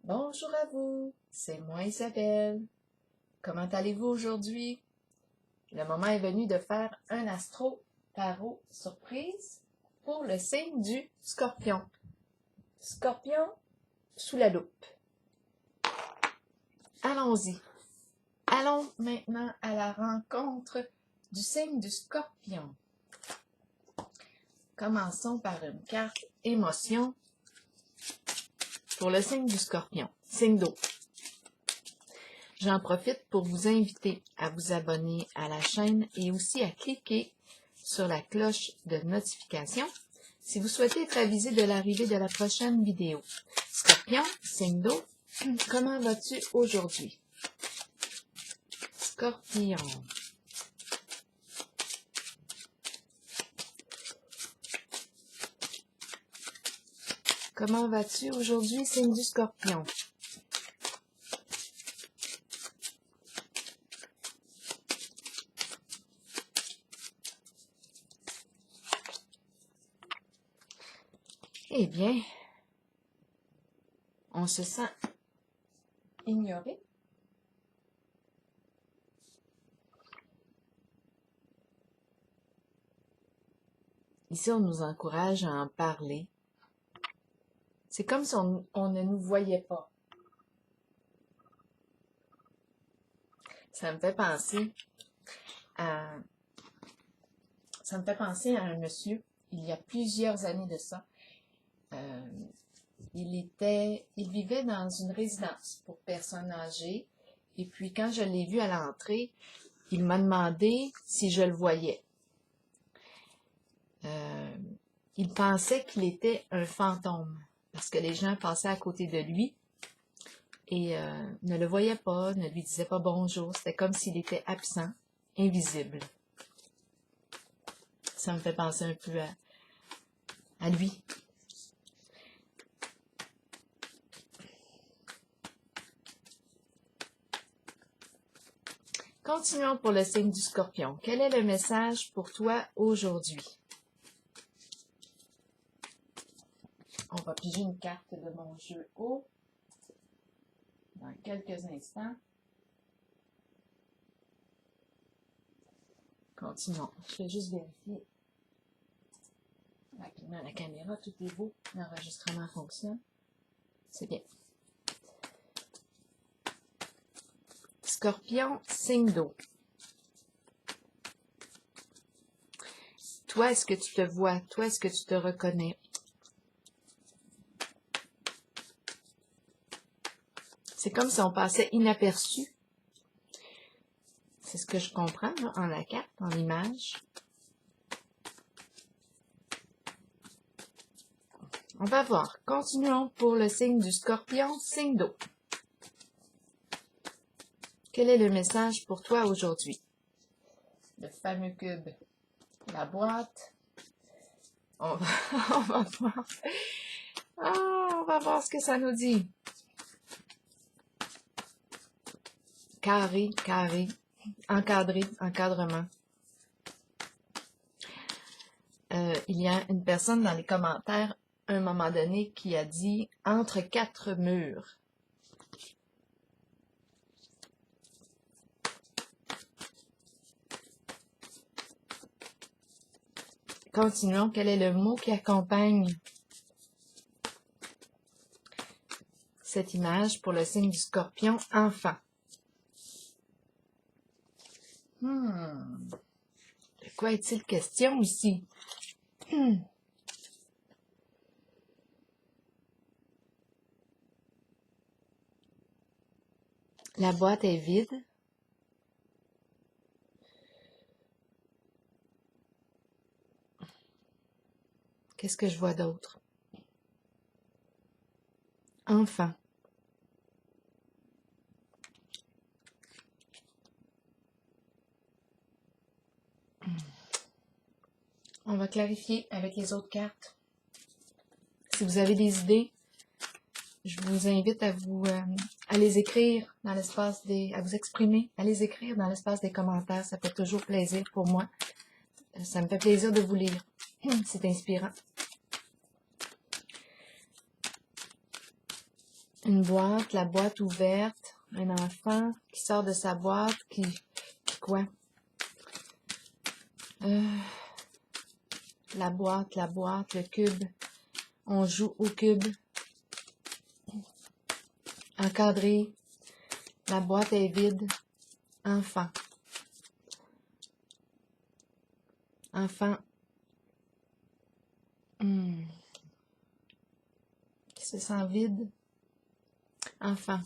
Bonjour à vous, c'est moi Isabelle. Comment allez-vous aujourd'hui? Le moment est venu de faire un astro-tarot surprise pour le signe du Scorpion. Scorpion sous la loupe. Allons-y. Allons maintenant à la rencontre du signe du Scorpion. Commençons par une carte émotion pour le signe du Scorpion, signe d'eau. J'en profite pour vous inviter à vous abonner à la chaîne et aussi à cliquer sur la cloche de notification si vous souhaitez être avisé de l'arrivée de la prochaine vidéo. Scorpion, signe d'eau, comment vas-tu aujourd'hui? Scorpion. Comment vas-tu aujourd'hui, signe du Scorpion? Eh bien, on se sent ignoré. Ici, on nous encourage à en parler. C'est comme si on ne nous voyait pas. Ça me fait penser à un monsieur, il y a plusieurs années de ça. Il vivait dans une résidence pour personnes âgées. Et puis, quand je l'ai vu à l'entrée, il m'a demandé si je le voyais. Il pensait qu'il était un fantôme parce que les gens passaient à côté de lui et ne le voyaient pas, ne lui disaient pas bonjour. C'était comme s'il était absent, invisible. Ça me fait penser un peu à lui. Continuons pour le signe du Scorpion. Quel est le message pour toi aujourd'hui? On va piger une carte de mon jeu haut dans quelques instants. Continuons. Je vais juste vérifier rapidement la caméra. Tout est beau. L'enregistrement fonctionne. C'est bien. Scorpion, signe d'eau. Toi, est-ce que tu te vois? Toi, est-ce que tu te reconnais? C'est comme si on passait inaperçu. C'est ce que je comprends là, en la carte, en l'image. On va voir. Continuons pour le signe du Scorpion, signe d'eau. Quel est le message pour toi aujourd'hui? Le fameux cube. La boîte. On va voir. On va voir ce que ça nous dit. Carré, carré. Encadré, encadrement. Il y a une personne dans les commentaires, à un moment donné, qui a dit « entre quatre murs ». Continuons. Quel est le mot qui accompagne cette image pour le signe du Scorpion, enfant? De quoi est-il question ici? La boîte est vide. Qu'est-ce que je vois d'autre? Enfant. On va clarifier avec les autres cartes. Si vous avez des idées, je vous invite à les écrire dans l'espace à vous exprimer, à les écrire dans l'espace des commentaires. Ça fait toujours plaisir pour moi. Ça me fait plaisir de vous lire. C'est inspirant. Une boîte, la boîte ouverte, un enfant qui sort de sa boîte, qui quoi? La boîte, le cube. On joue au cube. Encadré. La boîte est vide. Enfant. Enfant. Qui se sent vide. Enfant.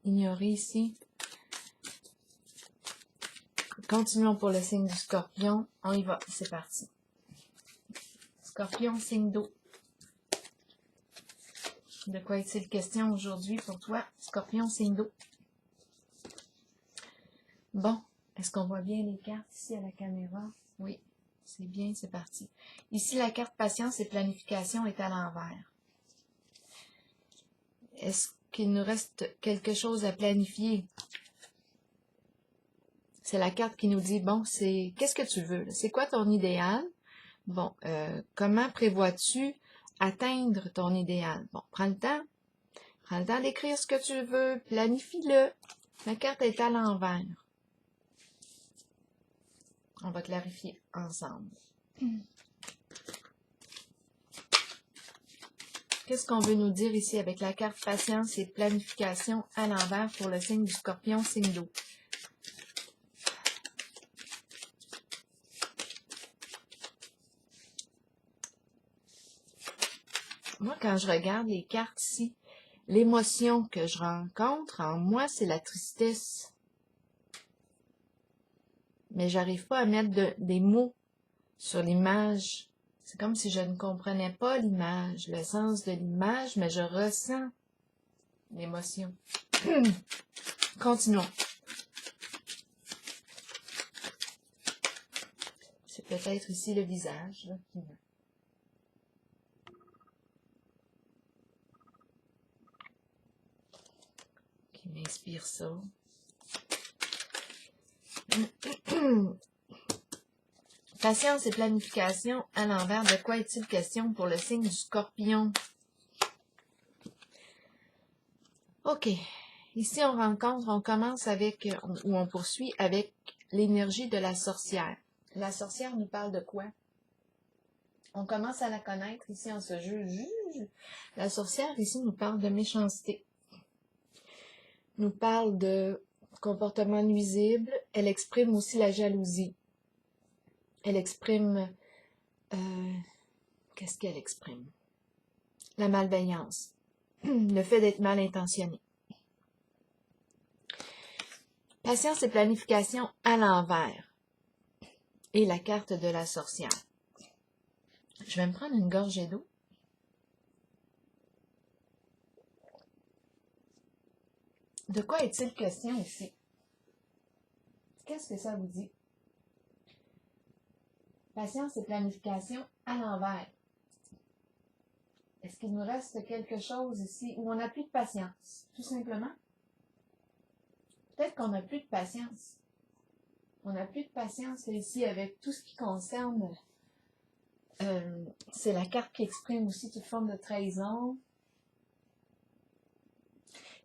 Ignoré ici. Continuons pour le signe du Scorpion. On y va, c'est parti. Scorpion, signe d'eau. De quoi est-il question aujourd'hui pour toi, Scorpion, signe d'eau? Bon, est-ce qu'on voit bien les cartes ici à la caméra? Oui, c'est bien, c'est parti. Ici, la carte patience et planification est à l'envers. Est-ce qu'il nous reste quelque chose à planifier? C'est la carte qui nous dit, bon, c'est qu'est-ce que tu veux? C'est quoi ton idéal? Bon, comment prévois-tu atteindre ton idéal? Bon, prends le temps d'écrire ce que tu veux, planifie-le. La carte est à l'envers. On va clarifier ensemble. Qu'est-ce qu'on veut nous dire ici avec la carte patience et planification à l'envers pour le signe du Scorpion, signe d'eau? Moi, quand je regarde les cartes ici, l'émotion que je rencontre en moi, c'est la tristesse. Mais j'arrive pas à mettre des mots sur l'image. C'est comme si je ne comprenais pas l'image, le sens de l'image, mais je ressens l'émotion. Continuons. C'est peut-être ici le visage là, qui m'inspire ça. Patience et planification à l'envers. De quoi est-il question pour le signe du Scorpion? OK. Ici, on commence avec, ou on poursuit avec l'énergie de la sorcière. La sorcière nous parle de quoi? On commence à la connaître ici en ce juge. La sorcière ici nous parle de méchanceté. Nous parle de comportement nuisible. Elle exprime aussi la jalousie. Elle exprime... qu'est-ce qu'elle exprime? La malveillance. Le fait d'être mal intentionné. Patience et planification à l'envers. Et la carte de la sorcière. Je vais me prendre une gorgée d'eau. De quoi est-il question ici? Qu'est-ce que ça vous dit? Patience et planification à l'envers. Est-ce qu'il nous reste quelque chose ici où on n'a plus de patience, tout simplement? Peut-être qu'on n'a plus de patience. On n'a plus de patience ici avec tout ce qui concerne... c'est la carte qui exprime aussi toute forme de trahison.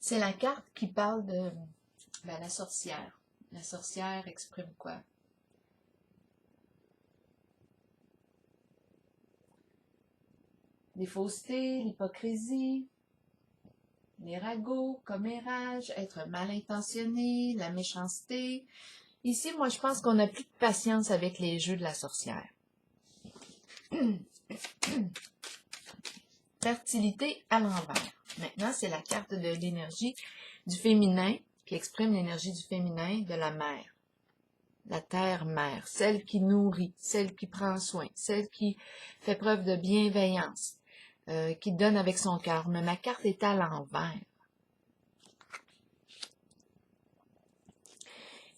C'est la carte qui parle de la sorcière. La sorcière exprime quoi? Les faussetés, l'hypocrisie, les ragots, commérage, être mal intentionné, la méchanceté. Ici, moi, je pense qu'on n'a plus de patience avec les jeux de la sorcière. Fertilité à l'envers. Maintenant, c'est la carte de l'énergie du féminin qui exprime l'énergie du féminin de la mère. La terre-mère, celle qui nourrit, celle qui prend soin, celle qui fait preuve de bienveillance, qui donne avec son cœur. Mais ma carte est à l'envers.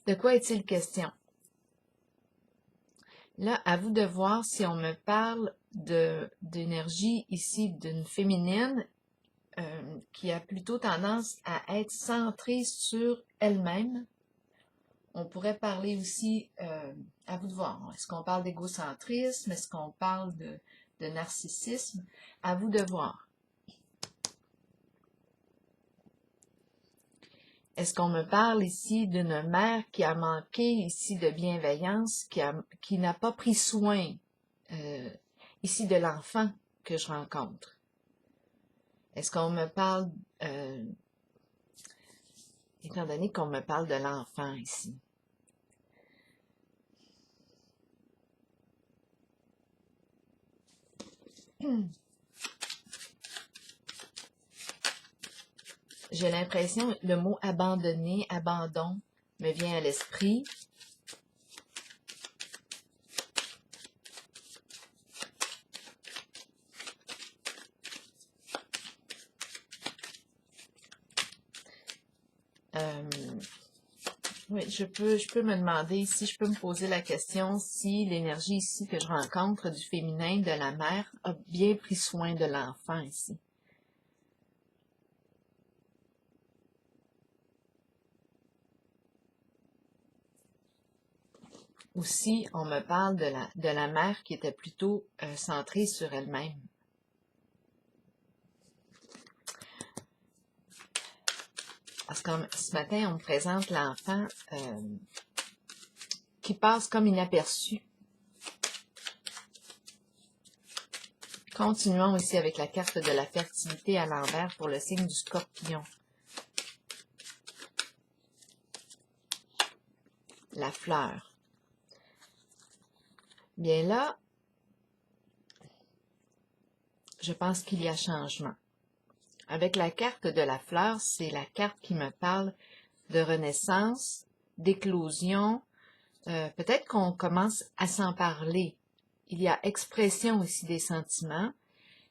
De quoi est-il question? Là, à vous de voir si on me parle d'énergie ici d'une féminine qui a plutôt tendance à être centrée sur elle-même. On pourrait parler aussi, à vous de voir, est-ce qu'on parle d'égocentrisme, est-ce qu'on parle de narcissisme? À vous de voir. Est-ce qu'on me parle ici d'une mère qui a manqué ici de bienveillance, qui n'a pas pris soin ici de l'enfant que je rencontre? Est-ce qu'on me parle, étant donné qu'on me parle de l'enfant ici? J'ai l'impression, le mot abandonner, abandon, me vient à l'esprit. Oui, je peux me demander si je peux me poser la question si l'énergie ici que je rencontre du féminin, de la mère, a bien pris soin de l'enfant ici. Ou si on me parle de la mère qui était plutôt centrée sur elle-même. Parce que ce matin, on me présente l'enfant qui passe comme inaperçu. Continuons ici avec la carte de la fertilité à l'envers pour le signe du Scorpion. La fleur. Bien là, je pense qu'il y a changement. Avec la carte de la fleur, c'est la carte qui me parle de renaissance, d'éclosion. Peut-être qu'on commence à s'en parler. Il y a expression ici des sentiments.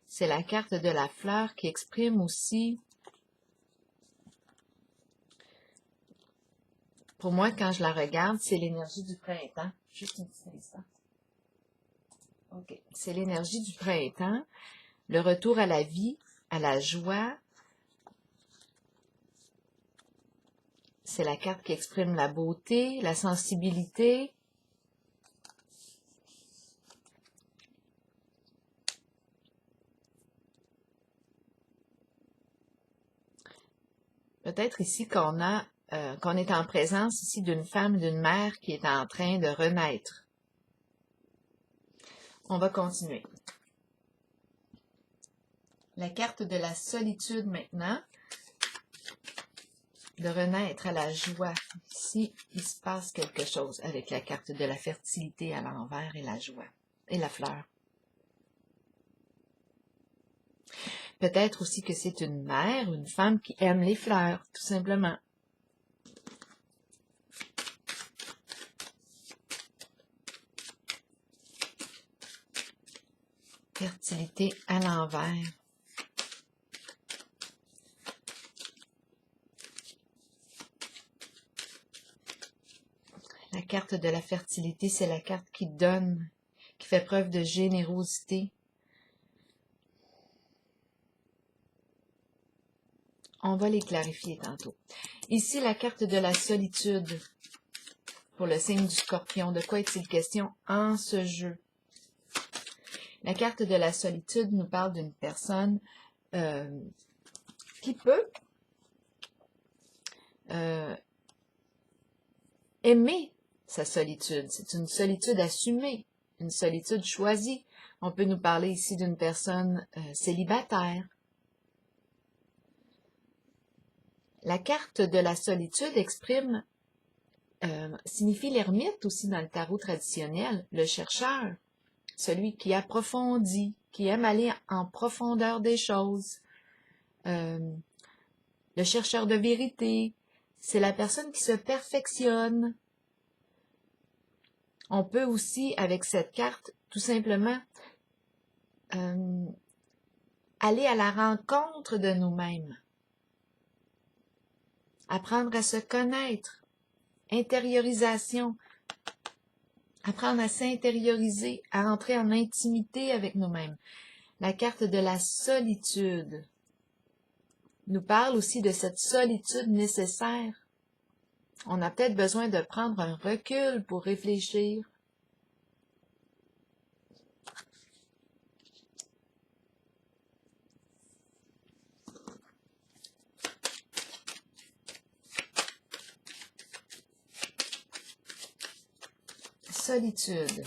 C'est la carte de la fleur qui exprime aussi, pour moi, quand je la regarde, c'est l'énergie du printemps. Juste un petit instant. OK. C'est l'énergie du printemps, le retour à la vie, à la joie. C'est la carte qui exprime la beauté, la sensibilité. Peut-être ici qu'on est en présence ici d'une femme, d'une mère qui est en train de renaître. On va continuer. La carte de la solitude maintenant. De renaître à la joie. Ici, il se passe quelque chose avec la carte de la fertilité à l'envers et la joie. Et la fleur. Peut-être aussi que c'est une mère, une femme qui aime les fleurs, tout simplement. Fertilité à l'envers. La carte de la fertilité, c'est la carte qui donne, qui fait preuve de générosité. On va les clarifier tantôt. Ici, la carte de la solitude pour le signe du Scorpion. De quoi est-il question en ce jeu? La carte de la solitude nous parle d'une personne qui peut aimer sa solitude. C'est une solitude assumée, une solitude choisie. On peut nous parler ici d'une personne célibataire. La carte de la solitude exprime, signifie l'ermite aussi dans le tarot traditionnel, le chercheur, celui qui approfondit, qui aime aller en profondeur des choses. Le chercheur de vérité, c'est la personne qui se perfectionne. On peut aussi, avec cette carte, tout simplement aller à la rencontre de nous-mêmes. Apprendre à se connaître. Intériorisation. Apprendre à s'intérioriser, à entrer en intimité avec nous-mêmes. La carte de la solitude nous parle aussi de cette solitude nécessaire. On a peut-être besoin de prendre un recul pour réfléchir. solitude.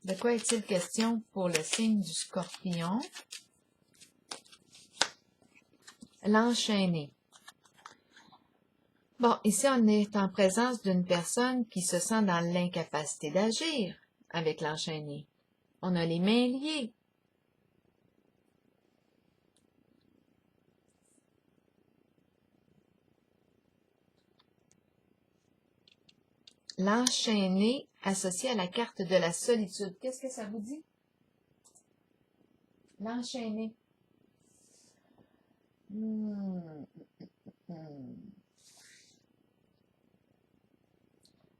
De quoi est-il question pour le signe du Scorpion? L'enchaîné. Bon, ici, on est en présence d'une personne qui se sent dans l'incapacité d'agir avec l'enchaîné. On a les mains liées. L'enchaîné associé à la carte de la solitude. Qu'est-ce que ça vous dit? L'enchaîné.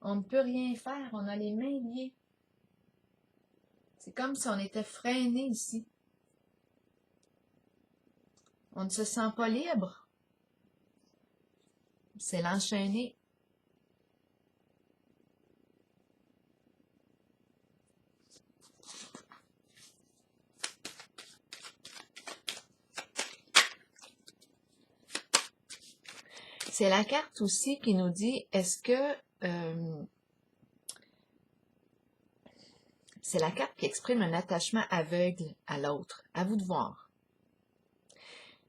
On ne peut rien faire, on a les mains liées. C'est comme si on était freiné ici. On ne se sent pas libre. C'est l'enchaîné. C'est la carte aussi qui nous dit, est-ce que c'est la carte qui exprime un attachement aveugle à l'autre. À vous de voir.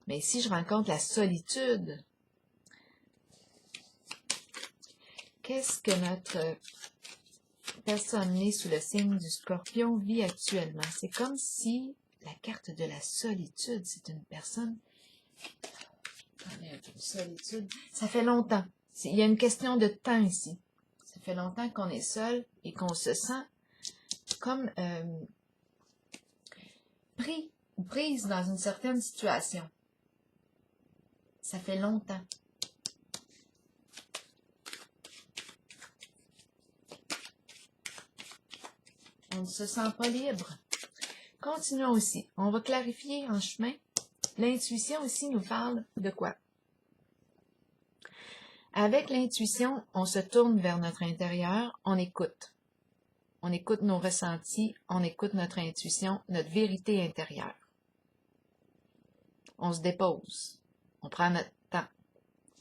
Mais ici, je rencontre la solitude. Qu'est-ce que notre personne née sous le signe du Scorpion vit actuellement? C'est comme si la carte de la solitude, c'est une personne... Solitude, ça fait longtemps. Il y a une question de temps ici. Ça fait longtemps qu'on est seul et qu'on se sent comme pris ou prise dans une certaine situation. Ça fait longtemps. On ne se sent pas libre. Continuons aussi. On va clarifier en chemin. L'intuition ici nous parle de quoi? Avec l'intuition, on se tourne vers notre intérieur, on écoute. On écoute nos ressentis, on écoute notre intuition, notre vérité intérieure. On se dépose, on prend notre temps,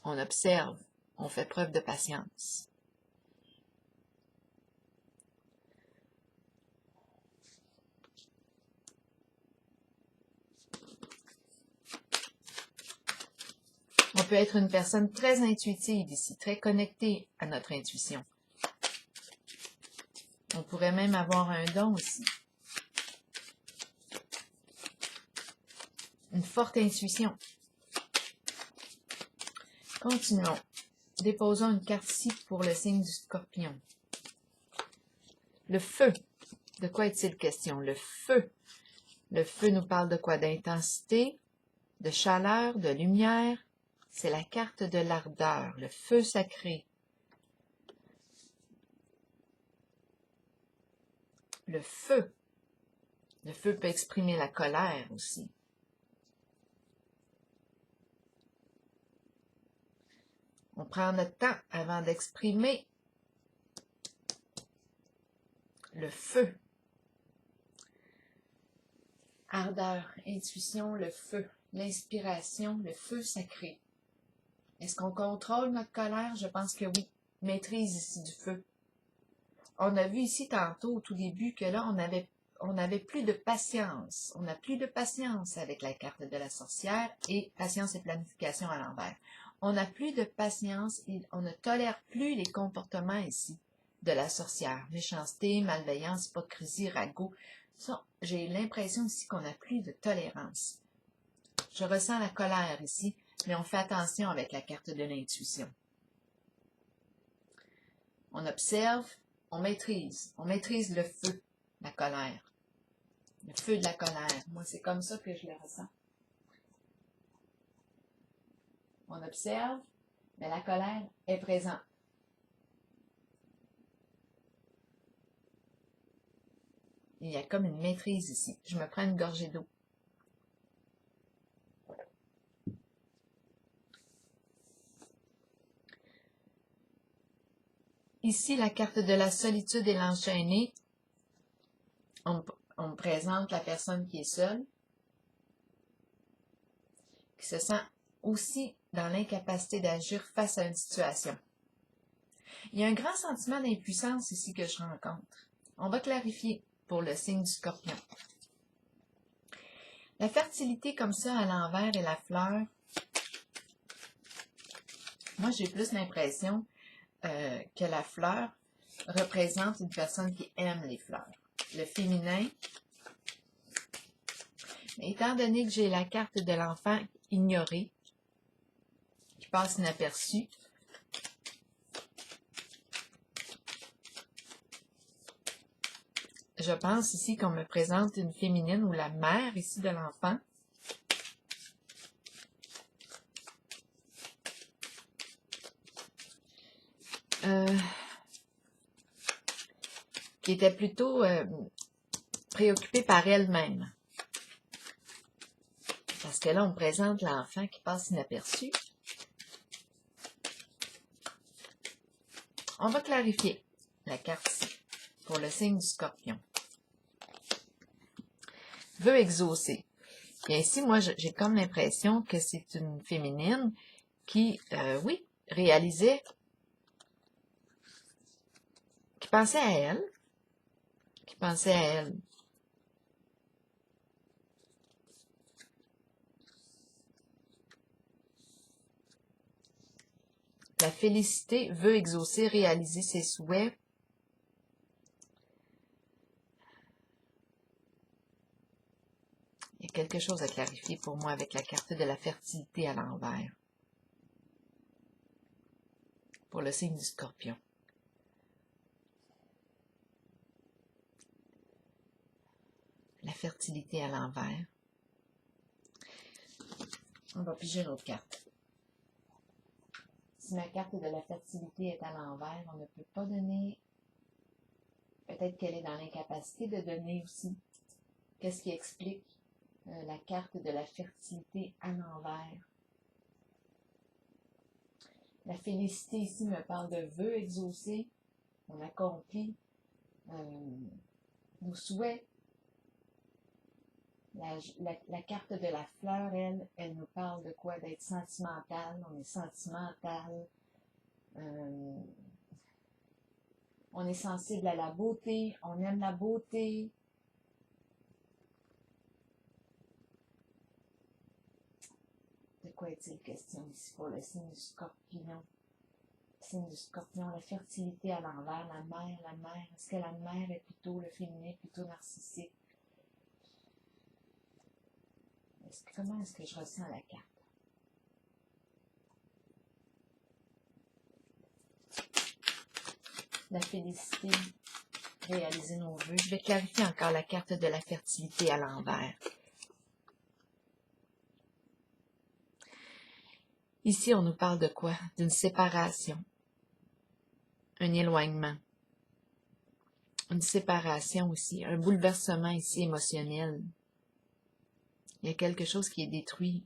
on observe, on fait preuve de patience. On peut être une personne très intuitive ici, très connectée à notre intuition. On pourrait même avoir un don aussi. Une forte intuition. Continuons. Déposons une carte ici pour le signe du Scorpion. Le feu. De quoi est-il question? Le feu. Le feu nous parle de quoi? D'intensité, de chaleur, de lumière. C'est la carte de l'ardeur, le feu sacré. Le feu. Le feu peut exprimer la colère aussi. On prend notre temps avant d'exprimer le feu. Ardeur, intuition, le feu, l'inspiration, le feu sacré. Est-ce qu'on contrôle notre colère? Je pense que oui. Maîtrise ici du feu. On a vu ici tantôt, au tout début, que là, on avait plus de patience. On n'a plus de patience avec la carte de la sorcière et patience et planification à l'envers. On n'a plus de patience et on ne tolère plus les comportements ici de la sorcière. Méchanceté, malveillance, hypocrisie, ragot. J'ai l'impression ici qu'on n'a plus de tolérance. Je ressens la colère ici, mais on fait attention avec la carte de l'intuition. On observe, on maîtrise le feu, la colère. Le feu de la colère. Moi, c'est comme ça que je le ressens. On observe, mais la colère est présente. Il y a comme une maîtrise ici. Je me prends une gorgée d'eau. Ici, la carte de la solitude et l'enchaîné. On me présente la personne qui est seule, qui se sent aussi dans l'incapacité d'agir face à une situation. Il y a un grand sentiment d'impuissance ici que je rencontre. On va clarifier pour le signe du Scorpion. La fertilité comme ça à l'envers et la fleur, moi j'ai plus l'impression que la fleur représente une personne qui aime les fleurs. Le féminin, mais étant donné que j'ai la carte de l'enfant ignoré, qui passe inaperçu, je pense ici qu'on me présente une féminine ou la mère ici de l'enfant. Qui était plutôt préoccupée par elle-même. Parce que là, on me présente l'enfant qui passe inaperçu. On va clarifier la carte ici pour le signe du Scorpion. Veut exaucer. Bien ici, moi, j'ai comme l'impression que c'est une féminine qui, oui, réalisait, qui pensait à elle, La félicité veut exaucer, réaliser ses souhaits. Il y a quelque chose à clarifier pour moi avec la carte de la fertilité à l'envers. Pour le signe du Scorpion. La fertilité à l'envers. On va piger une autre carte. Si ma carte de la fertilité est à l'envers, on ne peut pas donner. Peut-être qu'elle est dans l'incapacité de donner aussi. Qu'est-ce qui explique la carte de la fertilité à l'envers? La félicité ici me parle de vœux exaucés. On accomplit nos souhaits. La carte de la fleur, elle nous parle de quoi? D'être sentimental. On est sentimental. On est sensible à la beauté. On aime la beauté. De quoi est-il question ici pour le signe du Scorpion? Le signe du Scorpion, la fertilité à l'envers, la mère. Est-ce que la mère est plutôt le féminin, plutôt narcissique? Comment est-ce que je ressens la carte? La félicité, réaliser nos vœux. Je vais clarifier encore la carte de la fertilité à l'envers. Ici, on nous parle de quoi? D'une séparation, un éloignement, une séparation aussi, un bouleversement ici émotionnel. Il y a quelque chose qui est détruit.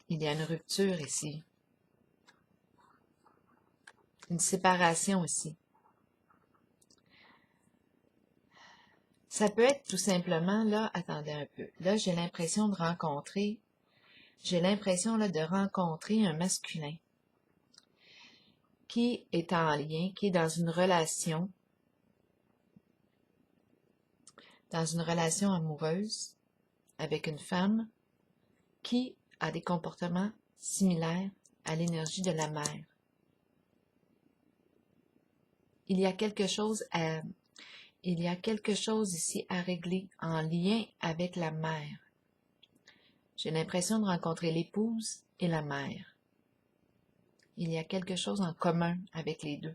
Il y a une rupture ici. Une séparation ici. Ça peut être tout simplement, là, attendez un peu. Là, j'ai l'impression de rencontrer un masculin qui est en lien, qui est dans une relation amoureuse avec une femme qui a des comportements similaires à l'énergie de la mère. Il y a quelque chose ici à régler en lien avec la mère. J'ai l'impression de rencontrer l'épouse et la mère. Il y a quelque chose en commun avec les deux.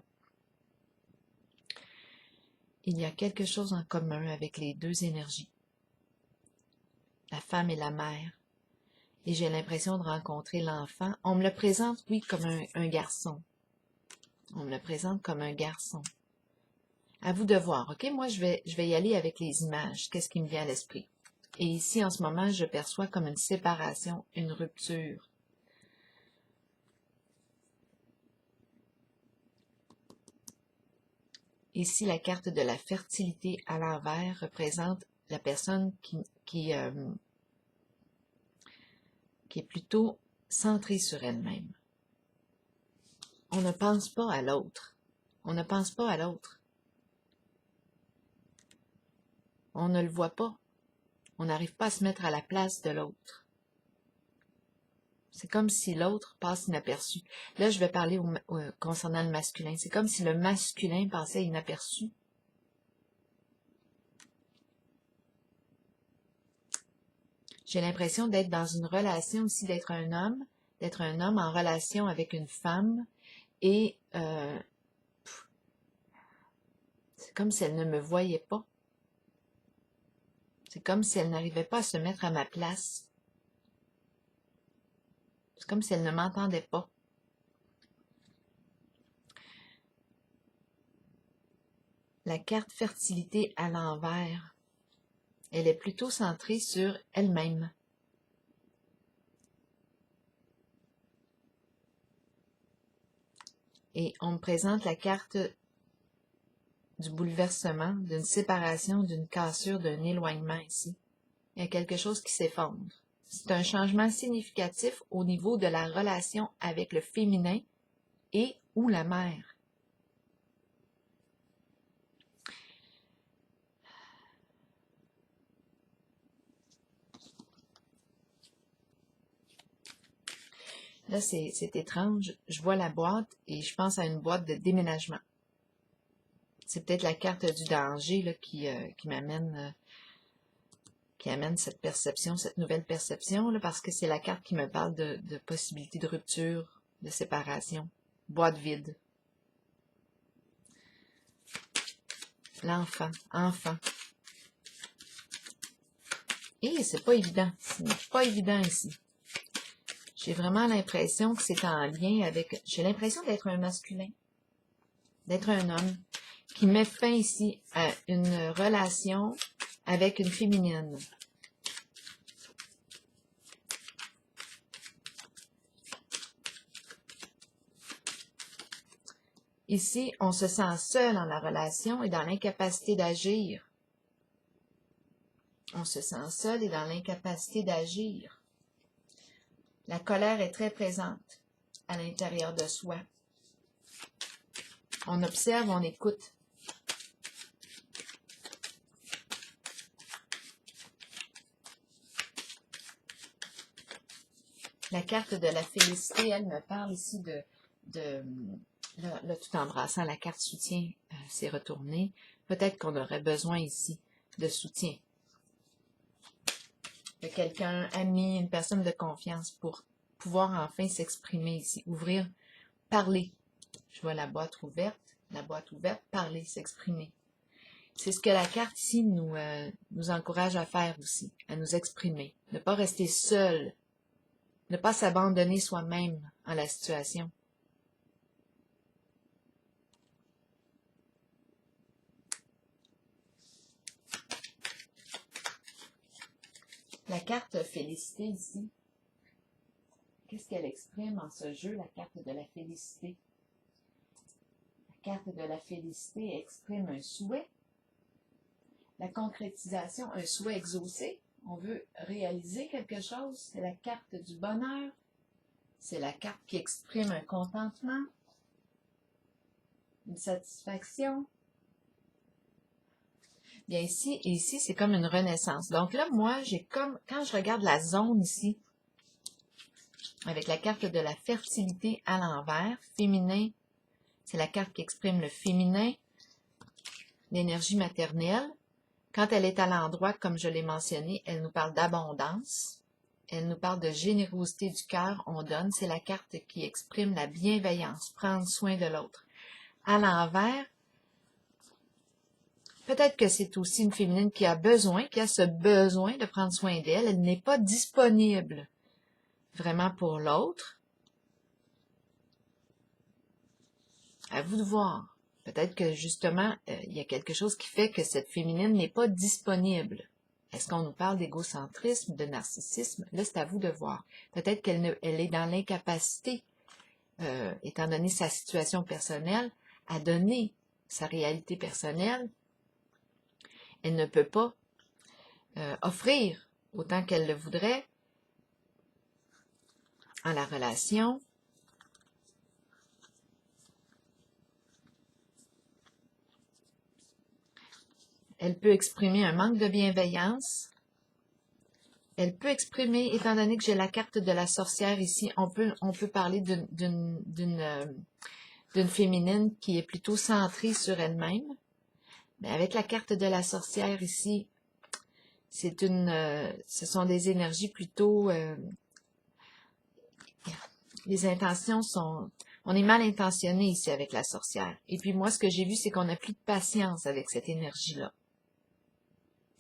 Il y a quelque chose en commun avec les deux énergies. La femme et la mère. Et j'ai l'impression de rencontrer l'enfant. On me le présente, oui, comme un garçon. On me le présente comme un garçon. À vous de voir, ok? Moi, je vais y aller avec les images. Qu'est-ce qui me vient à l'esprit? Et ici, en ce moment, je perçois comme une séparation, une rupture. Ici, la carte de la fertilité à l'envers représente la personne qui est plutôt centrée sur elle-même. On ne pense pas à l'autre. On ne pense pas à l'autre. On ne le voit pas. On n'arrive pas à se mettre à la place de l'autre. C'est comme si l'autre passe inaperçu. Là, je vais parler concernant le masculin. C'est comme si le masculin passait inaperçu. J'ai l'impression d'être dans une relation aussi, d'être un homme en relation avec une femme, et c'est comme si elle ne me voyait pas. C'est comme si elle n'arrivait pas à se mettre à ma place. C'est comme si elle ne m'entendait pas. La carte fertilité à l'envers, elle est plutôt centrée sur elle-même. Et on me présente la carte du bouleversement, d'une séparation, d'une cassure, d'un éloignement ici. Il y a quelque chose qui s'effondre. C'est un changement significatif au niveau de la relation avec le féminin et ou la mère. Là, c'est étrange. Je vois la boîte et je pense à une boîte de déménagement. C'est peut-être la carte du danger là, qui m'amène, qui amène cette perception, cette nouvelle perception, là, parce que c'est la carte qui me parle de possibilité de rupture, de séparation. Boîte vide. L'enfant, enfant. Et c'est pas évident. C'est pas évident ici. J'ai vraiment l'impression que c'est en lien avec... J'ai l'impression d'être un masculin, d'être un homme, qui met fin ici à une relation avec une féminine. Ici, on se sent seul dans la relation et dans l'incapacité d'agir. On se sent seul et dans l'incapacité d'agir. La colère est très présente à l'intérieur de soi. On observe, on écoute. La carte de la félicité, elle me parle ici là, tout en embrassant la carte soutien, s'est retournée. Peut-être qu'on aurait besoin ici de soutien. De quelqu'un, ami, une personne de confiance pour pouvoir enfin s'exprimer ici. Ouvrir, parler. Je vois la boîte ouverte, parler, s'exprimer. C'est ce que la carte ici nous encourage à faire aussi, à nous exprimer. Ne pas rester seul, ne pas s'abandonner soi-même à la situation. La carte félicité ici, qu'est-ce qu'elle exprime en ce jeu, la carte de la félicité? La carte de la félicité exprime un souhait, la concrétisation, un souhait exaucé. On veut réaliser quelque chose. C'est la carte du bonheur. C'est la carte qui exprime un contentement, une satisfaction. Bien ici c'est comme une renaissance. Donc là, moi, j'ai comme, quand je regarde la zone ici, avec la carte de la fertilité à l'envers, féminin, c'est la carte qui exprime le féminin, l'énergie maternelle. Quand elle est à l'endroit, comme je l'ai mentionné, elle nous parle d'abondance. Elle nous parle de générosité du cœur, on donne. C'est la carte qui exprime la bienveillance, prendre soin de l'autre. À l'envers, peut-être que c'est aussi une féminine qui a ce besoin de prendre soin d'elle. Elle n'est pas disponible vraiment pour l'autre. À vous de voir. Peut-être que justement, il y a quelque chose qui fait que cette féminine n'est pas disponible. Est-ce qu'on nous parle d'égocentrisme, de narcissisme? Là, c'est à vous de voir. Peut-être qu'elle est dans l'incapacité, étant donné sa situation personnelle, à donner sa réalité personnelle. Elle ne peut pas offrir autant qu'elle le voudrait. à la relation. Elle peut exprimer un manque de bienveillance. Elle peut exprimer, étant donné que j'ai la carte de la sorcière ici, on peut parler d'une féminine qui est plutôt centrée sur elle-même. Mais avec la carte de la sorcière ici, ce sont des énergies plutôt, les intentions sont, on est mal intentionné ici avec la sorcière. Et puis moi, ce que j'ai vu, c'est qu'on n'a plus de patience avec cette énergie-là.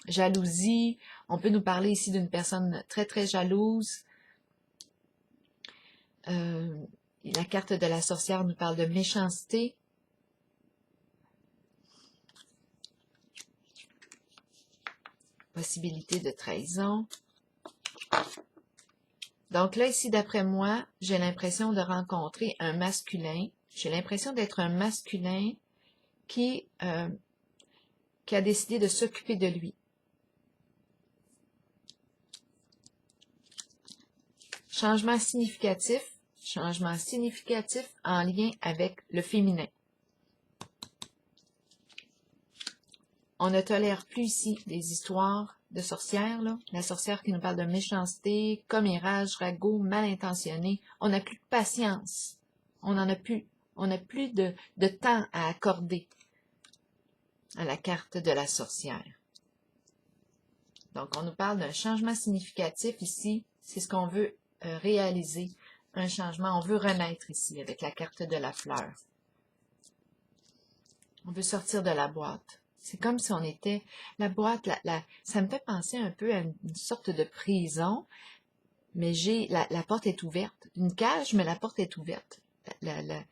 Jalousie, on peut nous parler ici d'une personne très, très jalouse. La carte de la sorcière nous parle de méchanceté. Possibilité de trahison. Donc là, ici, d'après moi, j'ai l'impression de rencontrer un masculin. J'ai l'impression d'être un masculin qui a décidé de s'occuper de lui. Changement significatif en lien avec le féminin. On ne tolère plus ici des histoires de sorcières, là. La sorcière qui nous parle de méchanceté, commérage, ragot, mal intentionné. On n'a plus de patience. On n'en a plus. On n'a plus de temps à accorder à la carte de la sorcière. Donc, on nous parle d'un changement significatif ici. C'est ce qu'on veut réaliser. Un changement. On veut renaître ici avec la carte de la fleur. On veut sortir de la boîte. C'est comme si on était... La boîte, ça me fait penser un peu à une sorte de prison, mais la porte est ouverte. Une cage, mais la porte est ouverte. La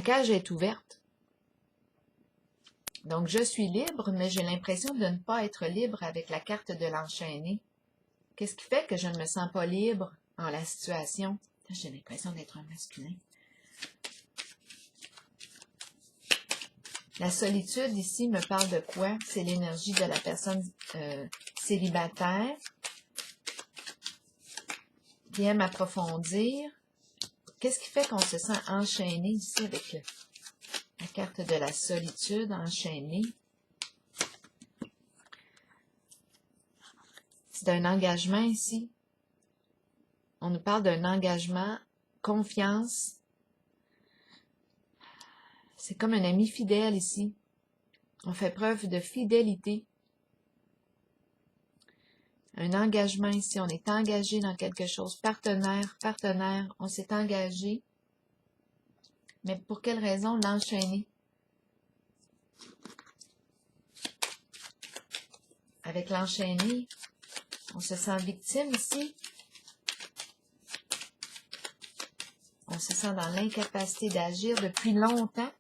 cage est ouverte. Donc, je suis libre, mais j'ai l'impression de ne pas être libre avec la carte de l'enchaîné. Qu'est-ce qui fait que je ne me sens pas libre en la situation? J'ai l'impression d'être un masculin. La solitude, ici, me parle de quoi? C'est l'énergie de la personne célibataire qui aime approfondir. Qu'est-ce qui fait qu'on se sent enchaîné ici avec la carte de la solitude, enchaîné? C'est un engagement ici. On nous parle d'un engagement, confiance. C'est comme un ami fidèle ici. On fait preuve de fidélité. Un engagement ici. On est engagé dans quelque chose. Partenaire, on s'est engagé. Mais pour quelle raison l'enchaîner? Avec l'enchaîner, on se sent victime ici. On se sent dans l'incapacité d'agir depuis longtemps.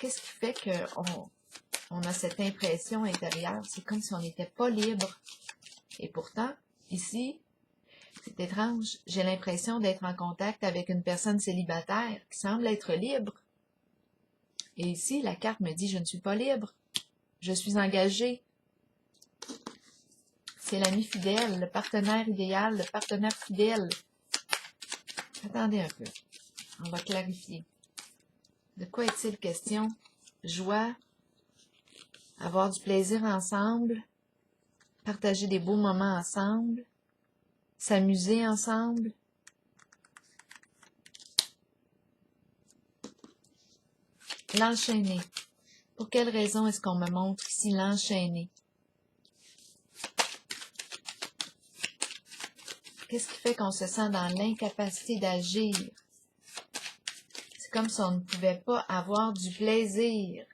Qu'est-ce qui fait qu'on a cette impression intérieure? C'est comme si on n'était pas libre. Et pourtant, ici, c'est étrange. J'ai l'impression d'être en contact avec une personne célibataire qui semble être libre. Et ici, la carte me dit, je ne suis pas libre. Je suis engagée. C'est l'ami fidèle, le partenaire idéal, le partenaire fidèle. Attendez un peu. On va clarifier. De quoi est-il question? Joie, avoir du plaisir ensemble, partager des beaux moments ensemble, s'amuser ensemble. L'enchaîner. Pour quelle raison est-ce qu'on me montre ici l'enchaîner? Qu'est-ce qui fait qu'on se sent dans l'incapacité d'agir? C'est comme si on ne pouvait pas avoir du plaisir.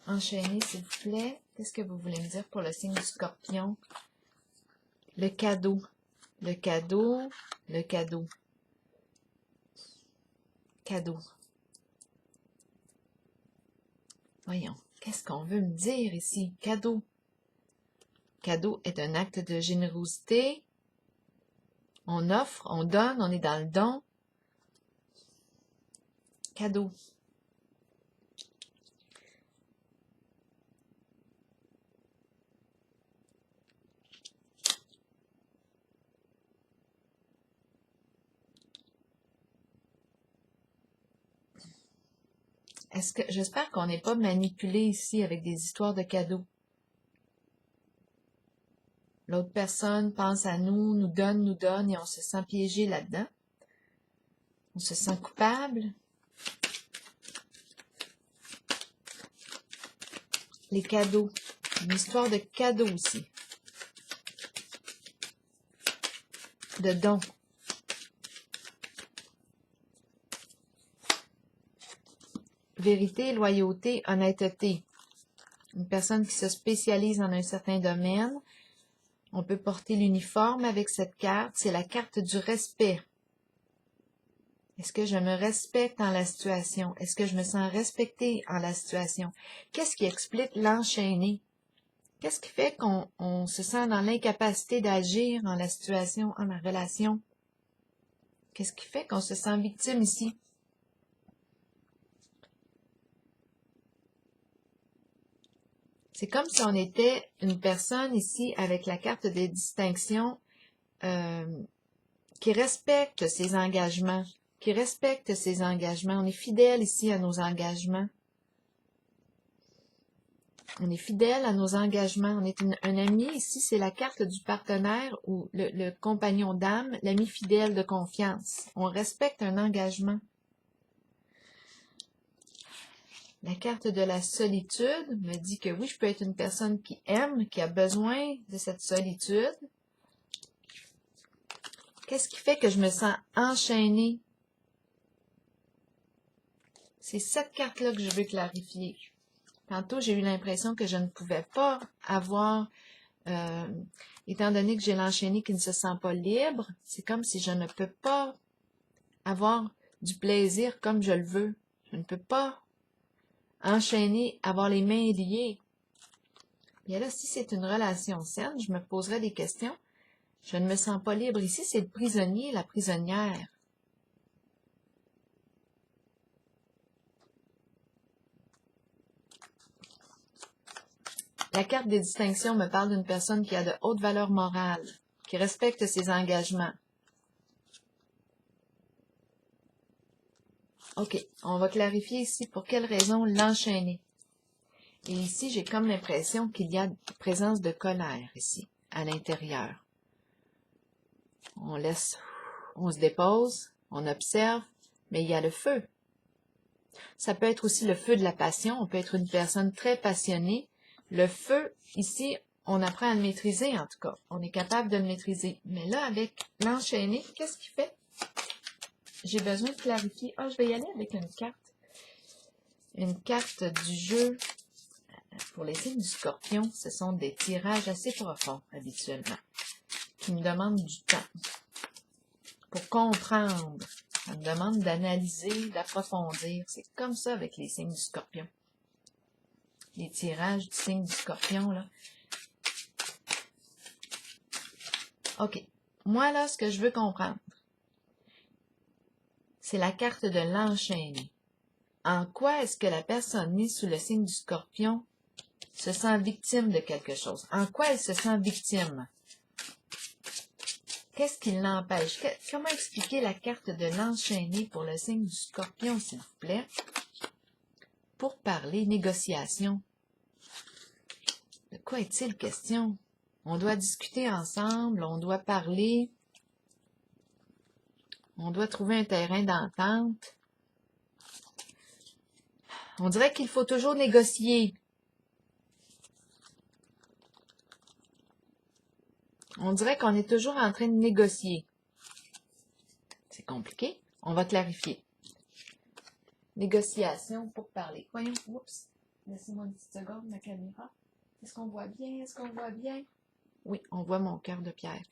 Enchaîner, s'il vous plaît. Qu'est-ce que vous voulez me dire pour le signe du Scorpion? Le cadeau. Le cadeau. Le cadeau. Cadeau. Voyons, qu'est-ce qu'on veut me dire ici? Cadeau. Cadeau est un acte de générosité. On offre, on donne, on est dans le don. Cadeau. J'espère qu'on n'est pas manipulé ici avec des histoires de cadeaux. L'autre personne pense à nous, nous donne et on se sent piégé là-dedans. On se sent coupable. Les cadeaux. Une histoire de cadeaux aussi. De dons. Vérité, loyauté, honnêteté. Une personne qui se spécialise en un certain domaine. On peut porter l'uniforme avec cette carte. C'est la carte du respect. Est-ce que je me respecte en la situation? Est-ce que je me sens respectée en la situation? Qu'est-ce qui explique l'enchaîner? Qu'est-ce qui fait qu'on se sent dans l'incapacité d'agir en la situation, en la relation? Qu'est-ce qui fait qu'on se sent victime ici? C'est comme si on était une personne ici avec la carte des distinctions qui respecte ses engagements, On est fidèle ici à nos engagements. On est fidèle à nos engagements. On est un ami. Ici, c'est la carte du partenaire ou le compagnon d'âme, l'ami fidèle de confiance. On respecte un engagement. La carte de la solitude me dit que oui, je peux être une personne qui aime, qui a besoin de cette solitude. Qu'est-ce qui fait que je me sens enchaînée? C'est cette carte-là que je veux clarifier. Tantôt, j'ai eu l'impression que je ne pouvais pas avoir, étant donné que j'ai l'enchaîné qui ne se sent pas libre, c'est comme si je ne peux pas avoir du plaisir comme je le veux. Je ne peux pas enchaîner, avoir les mains liées. Bien là, si c'est une relation saine, je me poserais des questions. Je ne me sens pas libre. Ici, c'est le prisonnier, la prisonnière. La carte des distinctions me parle d'une personne qui a de hautes valeurs morales, qui respecte ses engagements. OK, on va clarifier ici pour quelle raison l'enchaîner. Et ici, j'ai comme l'impression qu'il y a une présence de colère ici, à l'intérieur. On laisse, on se dépose, on observe, mais il y a le feu. Ça peut être aussi le feu de la passion. On peut être une personne très passionnée. Le feu, ici, on apprend à le maîtriser en tout cas. On est capable de le maîtriser. Mais là, avec l'enchaîner, qu'est-ce qu'il fait? J'ai besoin de clarifier. Ah, je vais y aller avec une carte. Une carte du jeu. Pour les signes du Scorpion, ce sont des tirages assez profonds, habituellement, qui me demandent du temps pour comprendre. Ça me demande d'analyser, d'approfondir. C'est comme ça avec les signes du Scorpion. Les tirages du signe du Scorpion, là. OK. Moi, là, ce que je veux comprendre, c'est la carte de l'enchaîner. En quoi est-ce que la personne née sous le signe du Scorpion se sent victime de quelque chose? En quoi elle se sent victime? Qu'est-ce qui l'empêche? Comment expliquer la carte de l'enchaîner pour le signe du Scorpion, s'il vous plaît? Pour parler négociation. De quoi est-il question? On doit discuter ensemble, on doit parler, on doit trouver un terrain d'entente. On dirait qu'il faut toujours négocier. On dirait qu'on est toujours en train de négocier. C'est compliqué. On va clarifier. Négociation pour parler. Voyons, oups. Laissez-moi une petite seconde, ma caméra. Est-ce qu'on voit bien? Est-ce qu'on voit bien? Oui, on voit mon cœur de pierre.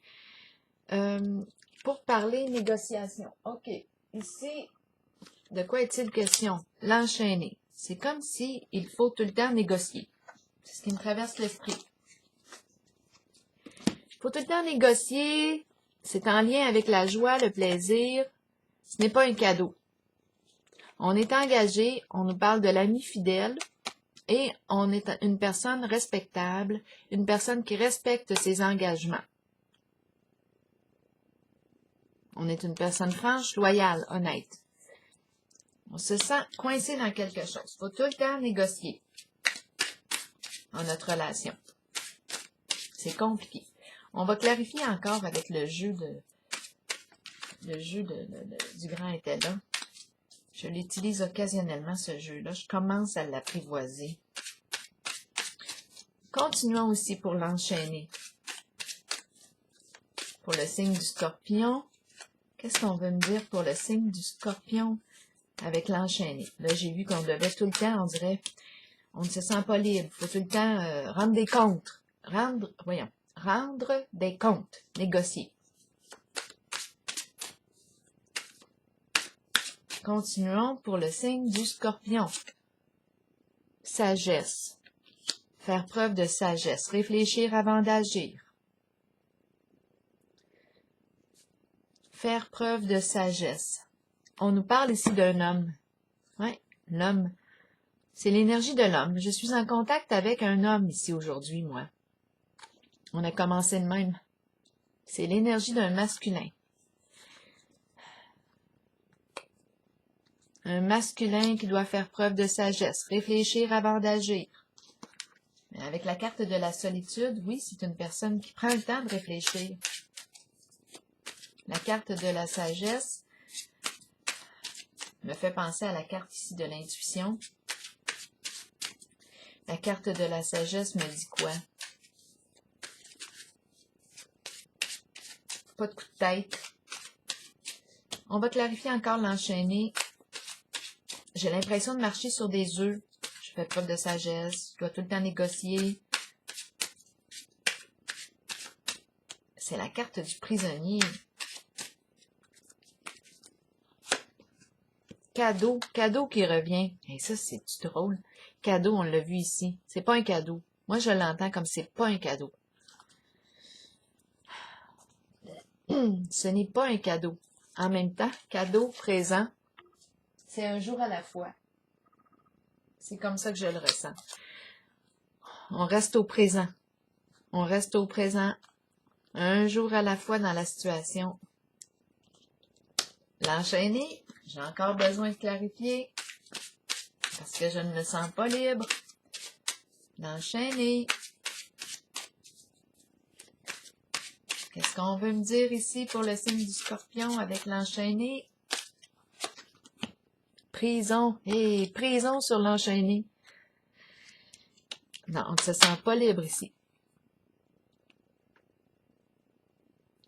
Pour parler, négociation. OK. Ici, de quoi est-il question? L'enchaîner. C'est comme si il faut tout le temps négocier. C'est ce qui me traverse l'esprit. Il faut tout le temps négocier. C'est en lien avec la joie, le plaisir. Ce n'est pas un cadeau. On est engagé, on nous parle de l'ami fidèle et on est une personne respectable, une personne qui respecte ses engagements. On est une personne franche, loyale, honnête. On se sent coincé dans quelque chose. Il faut tout le temps négocier en notre relation. C'est compliqué. On va clarifier encore avec le jeu du grand étalon. Je l'utilise occasionnellement, ce jeu-là. Je commence à l'apprivoiser. Continuons aussi pour l'enchaîner. Pour le signe du Scorpion, qu'est-ce qu'on veut me dire pour le signe du Scorpion avec l'enchaîner? Là, j'ai vu qu'on devait tout le temps, on dirait, on ne se sent pas libre. Il faut tout le temps rendre des comptes. Rendre des comptes. Négocier. Continuons pour le signe du Scorpion. Sagesse. Faire preuve de sagesse. Réfléchir avant d'agir. Faire preuve de sagesse. On nous parle ici d'un homme. Oui, l'homme. C'est l'énergie de l'homme. Je suis en contact avec un homme ici aujourd'hui, moi. On a commencé de même. C'est l'énergie d'un masculin. Un masculin qui doit faire preuve de sagesse, réfléchir avant d'agir. Mais avec la carte de la solitude, oui, c'est une personne qui prend le temps de réfléchir. La carte de la sagesse me fait penser à la carte ici de l'intuition. La carte de la sagesse me dit quoi? Pas de coup de tête. On va clarifier encore l'enchaîner. J'ai l'impression de marcher sur des œufs. Je fais preuve de sagesse. Je dois tout le temps négocier. C'est la carte du prisonnier. Cadeau qui revient. Et ça, c'est drôle. Cadeau, on l'a vu ici. C'est pas un cadeau. Moi, je l'entends comme c'est pas un cadeau. Ce n'est pas un cadeau. En même temps, cadeau, présent, c'est un jour à la fois. C'est comme ça que je le ressens. On reste au présent. On reste au présent. Un jour à la fois dans la situation. L'enchaîner, j'ai encore besoin de clarifier. Parce que je ne me sens pas libre. L'enchaîner. Qu'est-ce qu'on veut me dire ici pour le signe du Scorpion avec l'enchaîné? Prison. Et prison sur l'enchaîné. Non, on ne se sent pas libre ici.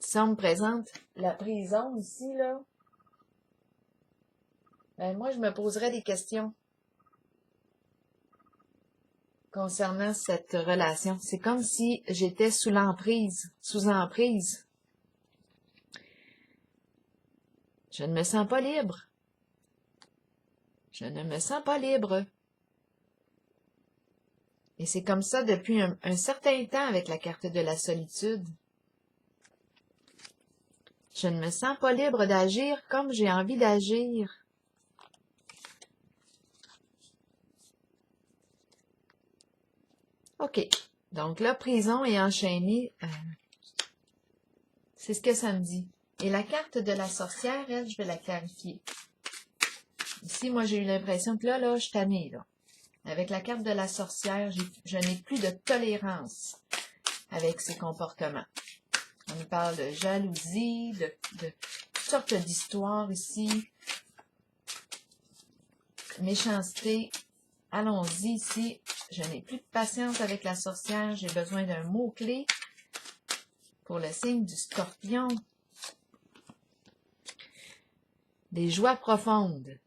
Si on me présente la prison ici, là, ben moi, je me poserais des questions concernant cette relation. C'est comme si j'étais sous l'emprise, sous emprise. Je ne me sens pas libre. Je ne me sens pas libre. Et c'est comme ça depuis un certain temps avec la carte de la solitude. Je ne me sens pas libre d'agir comme j'ai envie d'agir. OK. Donc là, prison et enchaîné, c'est ce que ça me dit. Et la carte de la sorcière, elle, je vais la clarifier. Ici, moi, j'ai eu l'impression que là, je suis tannée, là. Avec la carte de la sorcière, je n'ai plus de tolérance avec ces comportements. On nous parle de jalousie, de toutes sortes d'histoires ici. Méchanceté. Allons-y ici. Je n'ai plus de patience avec la sorcière. J'ai besoin d'un mot-clé pour le signe du Scorpion. Des joies profondes.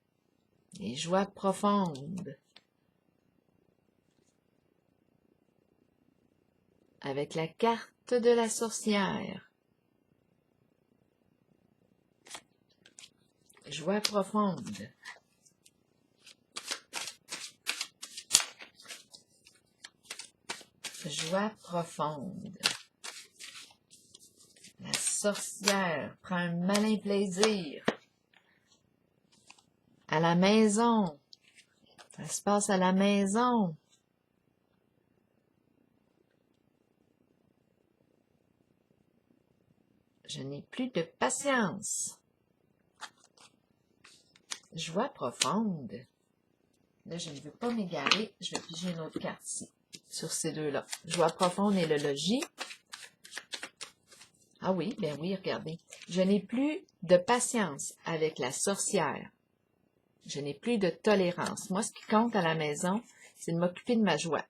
Des joies profondes. Avec la carte de la sorcière. Joie profonde. Joie profonde. La sorcière prend un malin plaisir À la maison. Ça se passe à la maison. Je n'ai plus de patience. Joie profonde. Là, je ne veux pas m'égarer. Je vais piger une autre carte ici, sur ces deux-là. Joie profonde et le logis. Ah oui, ben oui, regardez. Je n'ai plus de patience avec la sorcière. Je n'ai plus de tolérance. Moi, ce qui compte à la maison, c'est de m'occuper de ma joie.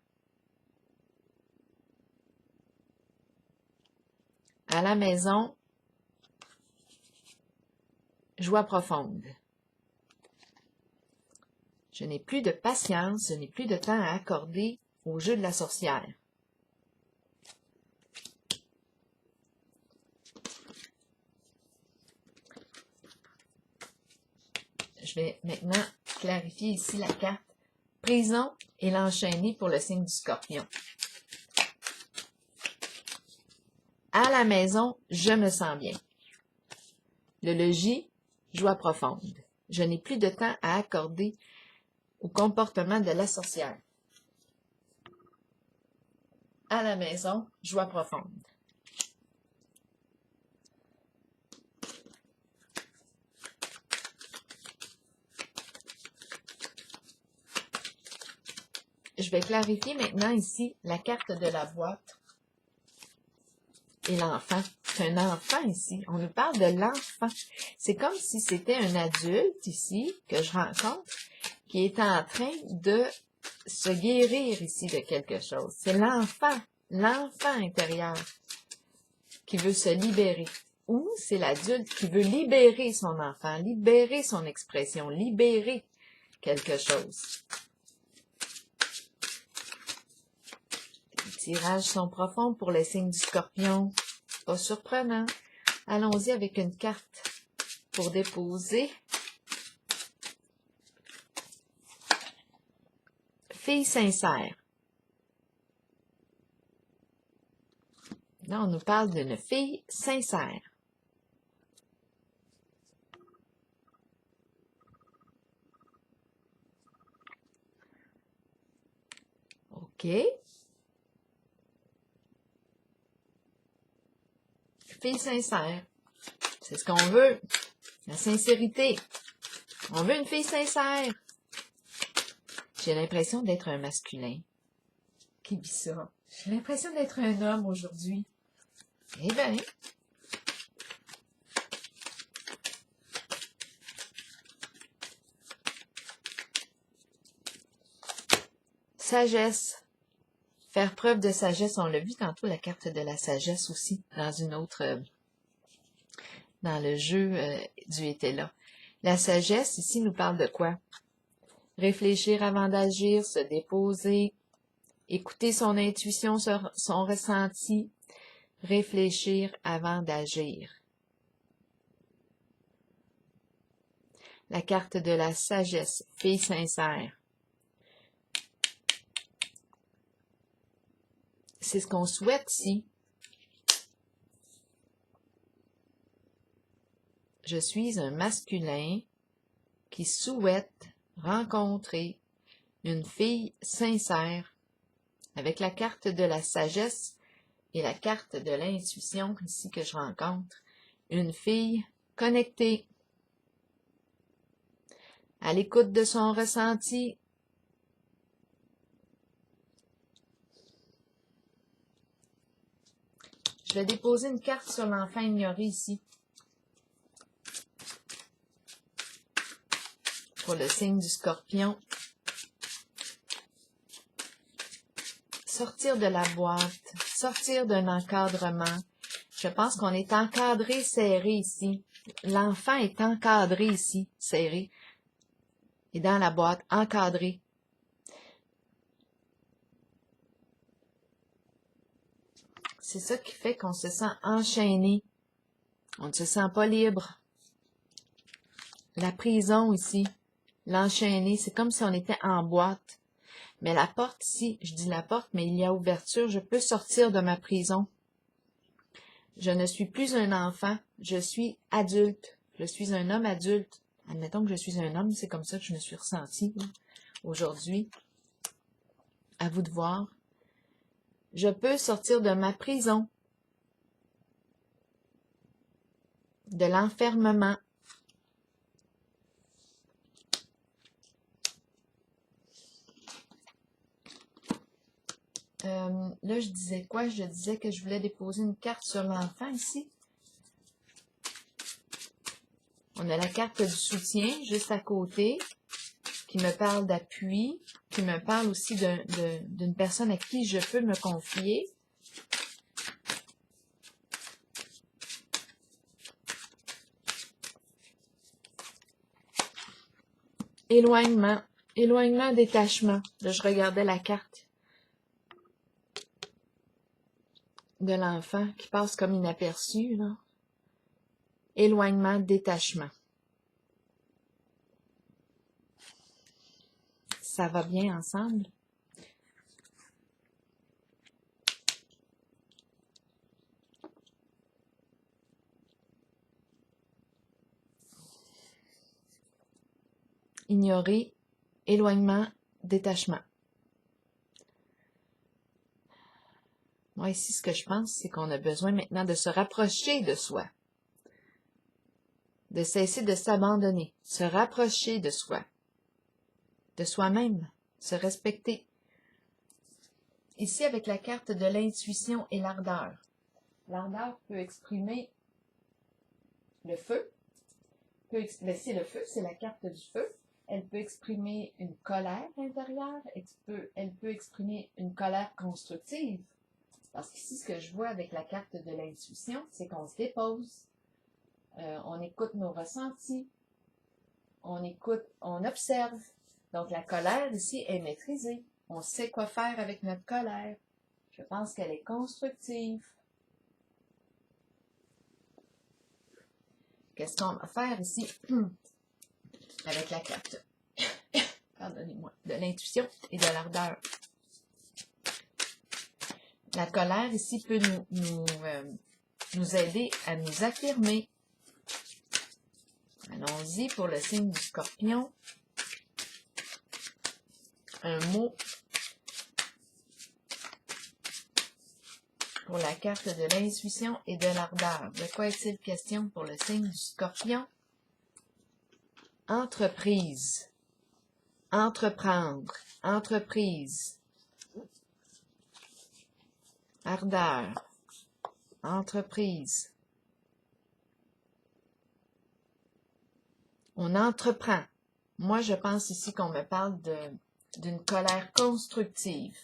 À la maison, joie profonde. Je n'ai plus de patience, je n'ai plus de temps à accorder au jeu de la sorcière. Je vais maintenant clarifier ici la carte prison et l'enchaîner pour le signe du Scorpion. À la maison, je me sens bien. Le logis, joie profonde. Je n'ai plus de temps à accorder au comportement de la sorcière. À la maison, joie profonde. Je vais clarifier maintenant ici la carte de la boîte et l'enfant. C'est un enfant ici. On nous parle de l'enfant. C'est comme si c'était un adulte ici que je rencontre qui est en train de se guérir ici de quelque chose. C'est l'enfant intérieur qui veut se libérer. Ou c'est l'adulte qui veut libérer son enfant, libérer son expression, libérer quelque chose. Les tirages sont profonds pour les signes du Scorpion. Pas surprenant. Allons-y avec une carte pour déposer. Fille sincère. Là, on nous parle d'une fille sincère. OK. Fille sincère. C'est ce qu'on veut. La sincérité. On veut une fille sincère. J'ai l'impression d'être un masculin. Qui vit ça? J'ai l'impression d'être un homme aujourd'hui. Eh bien. Sagesse. Faire preuve de sagesse. On l'a vu tantôt, la carte de la sagesse aussi, dans une autre... dans le jeu du était là. La sagesse, ici, nous parle de quoi? Réfléchir avant d'agir, se déposer, écouter son intuition, son ressenti, réfléchir avant d'agir. La carte de la sagesse, fille sincère. C'est ce qu'on souhaite ici. Je suis un masculin qui souhaite rencontrer une fille sincère avec la carte de la sagesse et la carte de l'intuition ici que je rencontre. Une fille connectée, à l'écoute de son ressenti. Je vais déposer une carte sur l'enfant ignoré ici. Pour le signe du Scorpion. Sortir de la boîte, sortir d'un encadrement. Je pense qu'on est encadré, serré ici. L'enfant est encadré ici, serré. Et dans la boîte, encadré. C'est ça qui fait qu'on se sent enchaîné. On ne se sent pas libre. La prison ici, l'enchaîné, c'est comme si on était en boîte. Mais la porte ici, je dis la porte, mais il y a ouverture, je peux sortir de ma prison. Je ne suis plus un enfant, je suis adulte. Je suis un homme adulte. Admettons que je suis un homme, c'est comme ça que je me suis ressentie aujourd'hui. À vous de voir. Je peux sortir de ma prison, de l'enfermement. Là, je disais quoi? Je disais que je voulais déposer une carte sur l'enfant ici. On a la carte du soutien juste à côté, qui me parle d'appui, qui me parle aussi d'une personne à qui je peux me confier. Éloignement, éloignement, détachement. Là, je regardais la carte de l'enfant qui passe comme inaperçu, là. Éloignement, détachement. Ça va bien ensemble? Ignorer, éloignement, détachement. Moi, ici, ce que je pense, c'est qu'on a besoin maintenant de se rapprocher de soi. De cesser de s'abandonner, se rapprocher de soi, de soi-même, se respecter. Ici, avec la carte de l'intuition et l'ardeur. L'ardeur peut exprimer le feu. C'est le feu, c'est la carte du feu. Elle peut exprimer une colère intérieure. Elle peut exprimer une colère constructive. Parce qu'ici, ce que je vois avec la carte de l'intuition, c'est qu'on se dépose. On écoute nos ressentis. On écoute, on observe. Donc, la colère ici est maîtrisée. On sait quoi faire avec notre colère. Je pense qu'elle est constructive. Qu'est-ce qu'on va faire ici avec la carte, pardonnez-moi, de l'intuition et de l'ardeur? La colère ici peut nous aider à nous affirmer. Allons-y pour le signe du Scorpion. Un mot pour la carte de l'intuition et de l'ardeur. De quoi est-il question pour le signe du Scorpion? Entreprise. Entreprendre. Entreprise. Ardeur. Entreprise. On entreprend. Moi, je pense ici qu'on me parle d'une colère constructive.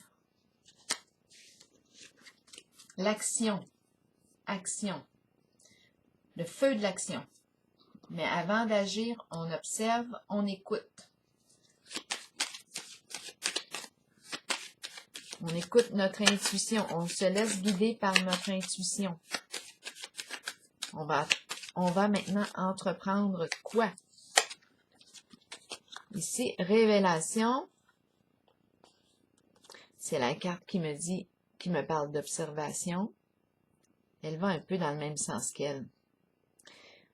L'action. Action. Le feu de l'action. Mais avant d'agir, on observe, on écoute. On écoute notre intuition. On se laisse guider par notre intuition. On va maintenant entreprendre quoi? Ici, révélation. C'est la carte qui me parle d'observation. Elle va un peu dans le même sens qu'elle.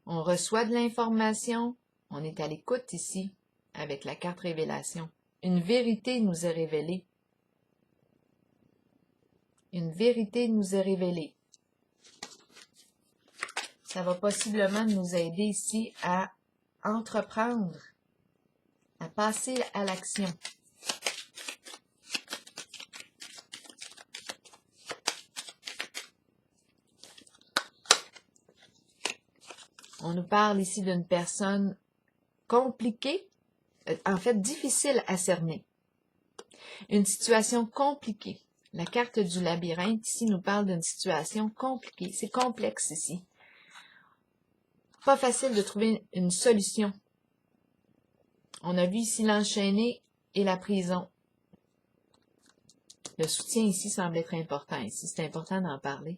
On reçoit de l'information. On est à l'écoute ici, avec la carte révélation. Une vérité nous est révélée. Une vérité nous est révélée. Ça va possiblement nous aider ici à entreprendre, à passer à l'action. On nous parle ici d'une personne compliquée, en fait difficile à cerner. Une situation compliquée. La carte du labyrinthe ici nous parle d'une situation compliquée. C'est complexe ici. Pas facile de trouver une solution. On a vu ici l'enchaîné et la prison. Le soutien ici semble être important. Ici, c'est important d'en parler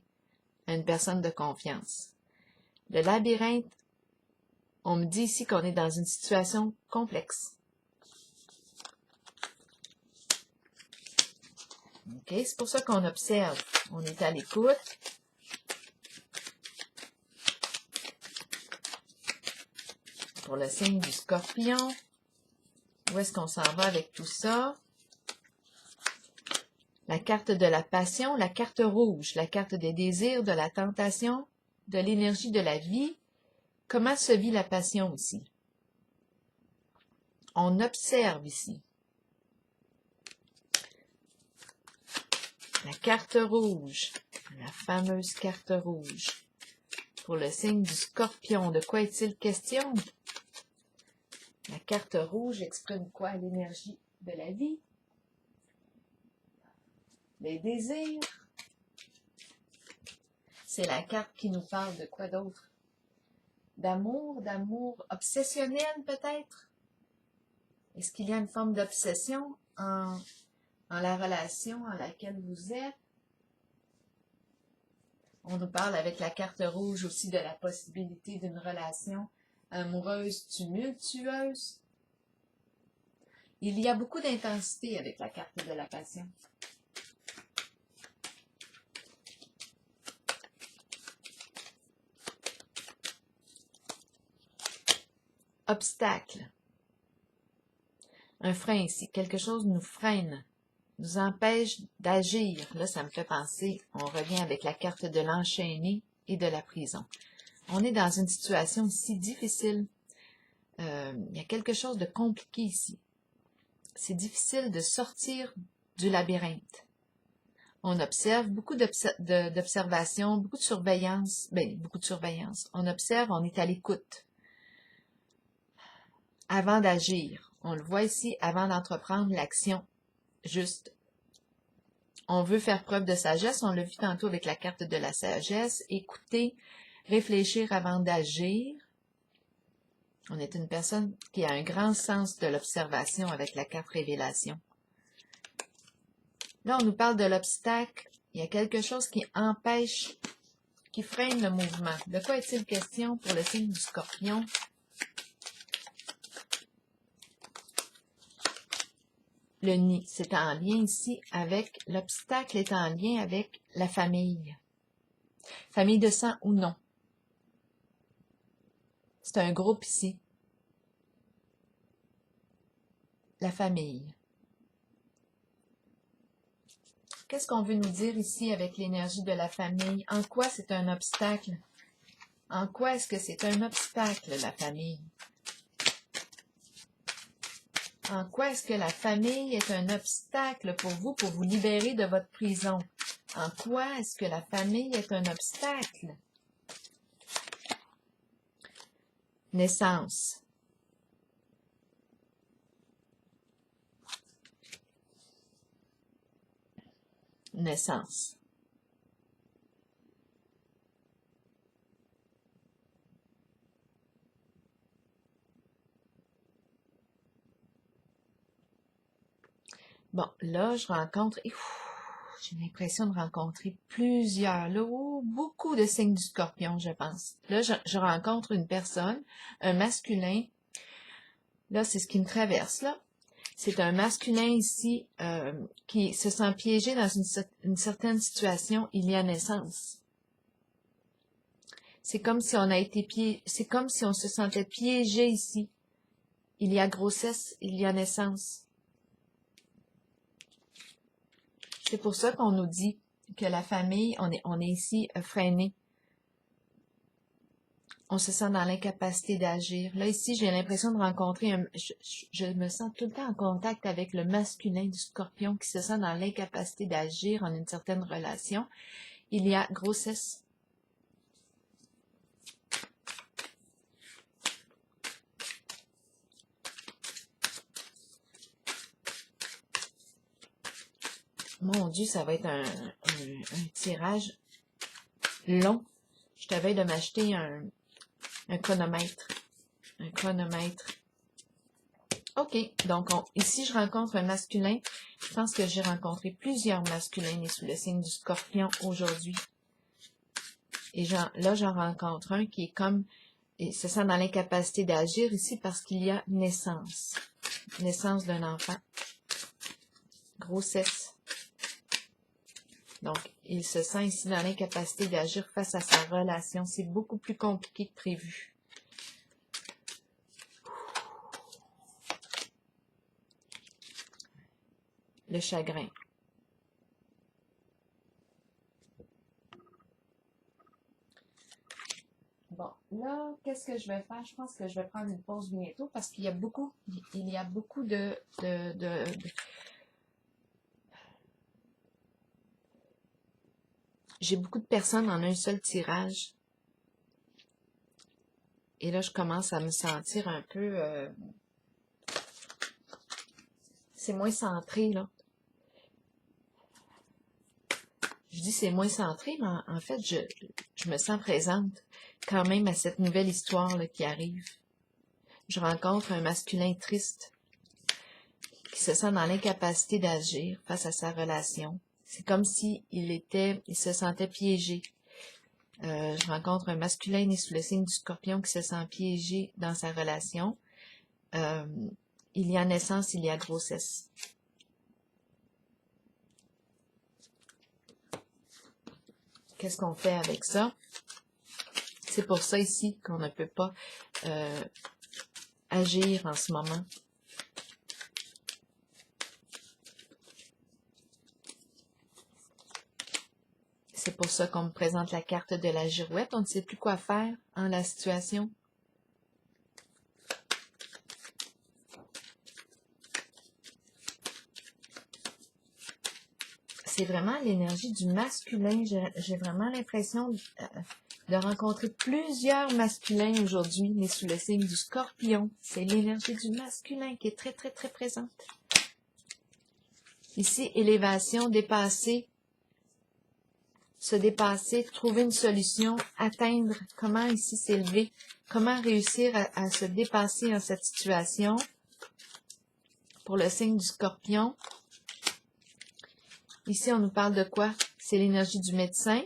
à une personne de confiance. Le labyrinthe, on me dit ici qu'on est dans une situation complexe. OK, c'est pour ça qu'on observe. On est à l'écoute. pour le signe du Scorpion. Où est-ce qu'on s'en va avec tout ça? La carte de la passion, la carte rouge, la carte des désirs, de la tentation, de l'énergie de la vie. Comment se vit la passion ici? On observe ici. La carte rouge, la fameuse carte rouge. Pour le signe du Scorpion, de quoi est-il question? La carte rouge exprime quoi? L'énergie de la vie, les désirs. C'est la carte qui nous parle de quoi d'autre? D'amour obsessionnel peut-être? Est-ce qu'il y a une forme d'obsession en la relation en laquelle vous êtes? On nous parle avec la carte rouge aussi de la possibilité d'une relation amoureuse tumultueuse. Il y a beaucoup d'intensité avec la carte de la passion. Obstacle. Un frein ici. Quelque chose nous freine, nous empêche d'agir. Là, ça me fait penser, on revient avec la carte de l'enchaîné et de la prison. On est dans une situation ici difficile. Il y a quelque chose de compliqué ici. C'est difficile de sortir du labyrinthe. On observe beaucoup d'observation, beaucoup de surveillance. Bien, beaucoup de surveillance. On observe, on est à l'écoute. Avant d'agir, on le voit ici, avant d'entreprendre l'action juste. On veut faire preuve de sagesse, on l'a vu tantôt avec la carte de la sagesse, écouter, réfléchir avant d'agir. On est une personne qui a un grand sens de l'observation avec la carte révélation. Là, on nous parle de l'obstacle. Il y a quelque chose qui empêche, qui freine le mouvement. De quoi est-il question pour le signe du Scorpion? Le nid, c'est en lien ici avec, l'obstacle est en lien avec la famille. Famille de sang ou non. C'est un groupe ici. La famille. Qu'est-ce qu'on veut nous dire ici avec l'énergie de la famille? En quoi c'est un obstacle? En quoi est-ce que c'est un obstacle, la famille? En quoi est-ce que la famille est un obstacle pour vous libérer de votre prison? En quoi est-ce que la famille est un obstacle? Naissance. Naissance. Bon, là, je rencontre... J'ai l'impression de rencontrer plusieurs, là, beaucoup de signes du Scorpion, je pense. Là, je rencontre une personne, un masculin. Là, c'est ce qui me traverse, là. C'est un masculin ici qui se sent piégé dans une certaine situation il y a naissance. C'est comme si on a été c'est comme si on se sentait piégé ici. Il y a grossesse, il y a naissance. C'est pour ça qu'on nous dit que la famille, on est ici freiné. On se sent dans l'incapacité d'agir. Là, ici, j'ai l'impression de rencontrer je me sens tout le temps en contact avec le masculin du Scorpion qui se sent dans l'incapacité d'agir en une certaine relation. Il y a grossesse. Mon Dieu, ça va être un tirage long. Je t'avais de m'acheter un chronomètre. Un chronomètre. OK. Donc, ici, je rencontre un masculin. Je pense que j'ai rencontré plusieurs masculins nés sous le signe du Scorpion aujourd'hui. Et là, j'en rencontre un qui est comme... Il se sent dans l'incapacité d'agir ici parce qu'il y a naissance. Naissance d'un enfant. Grossesse. Donc, il se sent ici dans l'incapacité d'agir face à sa relation. C'est beaucoup plus compliqué que prévu. le chagrin. Bon, là, qu'est-ce que je vais faire? Je pense que je vais prendre une pause bientôt parce qu'il y a beaucoup, j'ai beaucoup de personnes en un seul tirage. Et là, je commence à me sentir un peu... c'est moins centré, là. Je dis c'est moins centré, mais en fait, je me sens présente quand même à cette nouvelle histoire là, qui arrive. Je rencontre un masculin triste qui se sent dans l'incapacité d'agir face à sa relation. C'est comme si il se sentait piégé. Je rencontre un masculin né sous le signe du Scorpion qui se sent piégé dans sa relation. Il y a naissance, il y a grossesse. Qu'est-ce qu'on fait avec ça? C'est pour ça ici qu'on ne peut pas agir en ce moment. C'est pour ça qu'on me présente la carte de la girouette. On ne sait plus quoi faire en la situation. C'est vraiment l'énergie du masculin. J'ai vraiment l'impression de rencontrer plusieurs masculins aujourd'hui, mais sous le signe du Scorpion. C'est l'énergie du masculin qui est très, très, très présente. Ici, élévation, dépasser, se dépasser, trouver une solution, atteindre, comment ici s'élever, comment réussir à se dépasser en cette situation. Pour le signe du Scorpion, ici on nous parle de quoi? C'est l'énergie du médecin,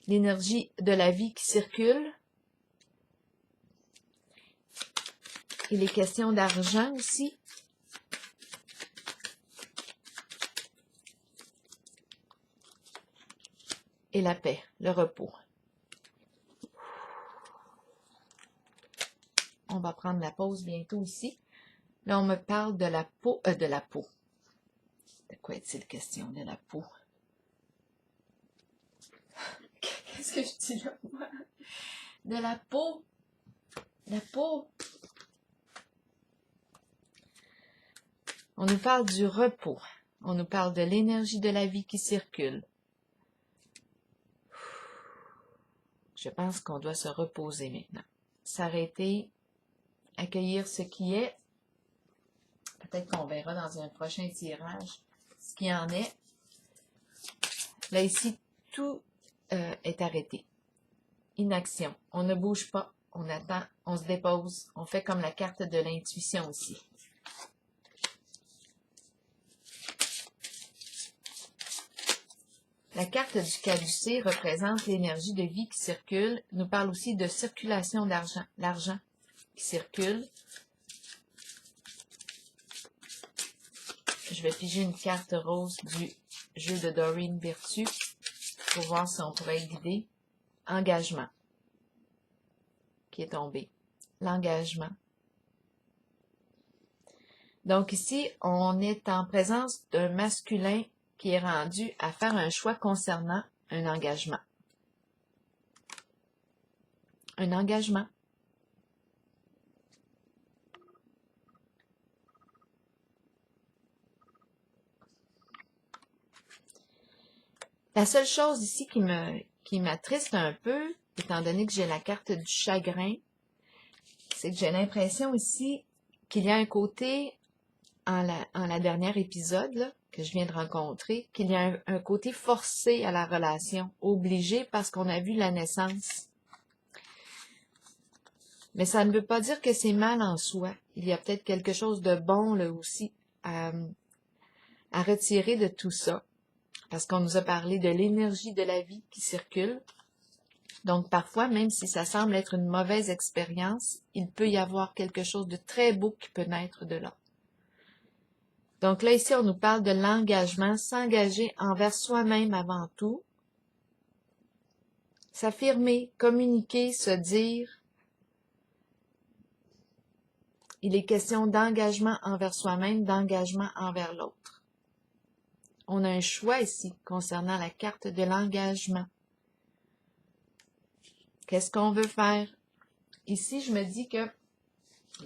l'énergie de la vie qui circule. Il est question d'argent aussi. Et la paix, le repos. On va prendre la pause bientôt ici. Là, on me parle de la peau, de la peau. De quoi est-il question de la peau? Qu'est-ce que je dis là, moi? De la peau. La peau. On nous parle du repos. On nous parle de l'énergie de la vie qui circule. Je pense qu'on doit se reposer maintenant. S'arrêter, accueillir ce qui est. Peut-être qu'on verra dans un prochain tirage ce qu'il en est. Là, ici, tout est arrêté. Inaction. On ne bouge pas. On attend. On se dépose. On fait comme la carte de l'intuition aussi. La carte du caducée représente l'énergie de vie qui circule, nous parle aussi de circulation d'argent, l'argent qui circule. Je vais piger une carte rose du jeu de Doreen Virtue pour voir si on pourrait guider. Engagement qui est tombé. L'engagement. Donc ici, on est en présence d'un masculin qui est rendu à faire un choix concernant un engagement. Un engagement. La seule chose ici qui m'attriste un peu, étant donné que j'ai la carte du chagrin, c'est que j'ai l'impression ici qu'il y a un côté, en la dernière épisode là, que je viens de rencontrer, qu'il y a un côté forcé à la relation, obligé parce qu'on a vu la naissance. Mais ça ne veut pas dire que c'est mal en soi. Il y a peut-être quelque chose de bon là aussi à retirer de tout ça. Parce qu'on nous a parlé de l'énergie de la vie qui circule. Donc parfois, même si ça semble être une mauvaise expérience, il peut y avoir quelque chose de très beau qui peut naître de là. Donc là, ici, on nous parle de l'engagement, s'engager envers soi-même avant tout, s'affirmer, communiquer, se dire, Il est question d'engagement envers soi-même, d'engagement envers l'autre. On a un choix ici concernant la carte de l'engagement. Qu'est-ce qu'on veut faire? Ici, je me dis que,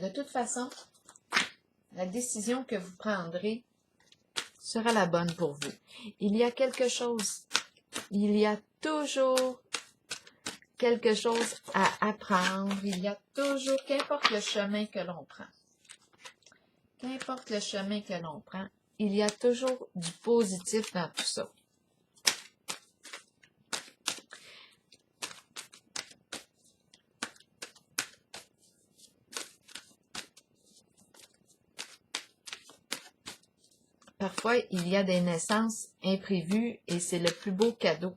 de toute façon, la décision que vous prendrez sera la bonne pour vous. Il y a quelque chose, il y a toujours quelque chose à apprendre. Il y a toujours, qu'importe le chemin que l'on prend, qu'importe le chemin que l'on prend, il y a toujours du positif dans tout ça. Parfois, il y a des naissances imprévues et c'est le plus beau cadeau.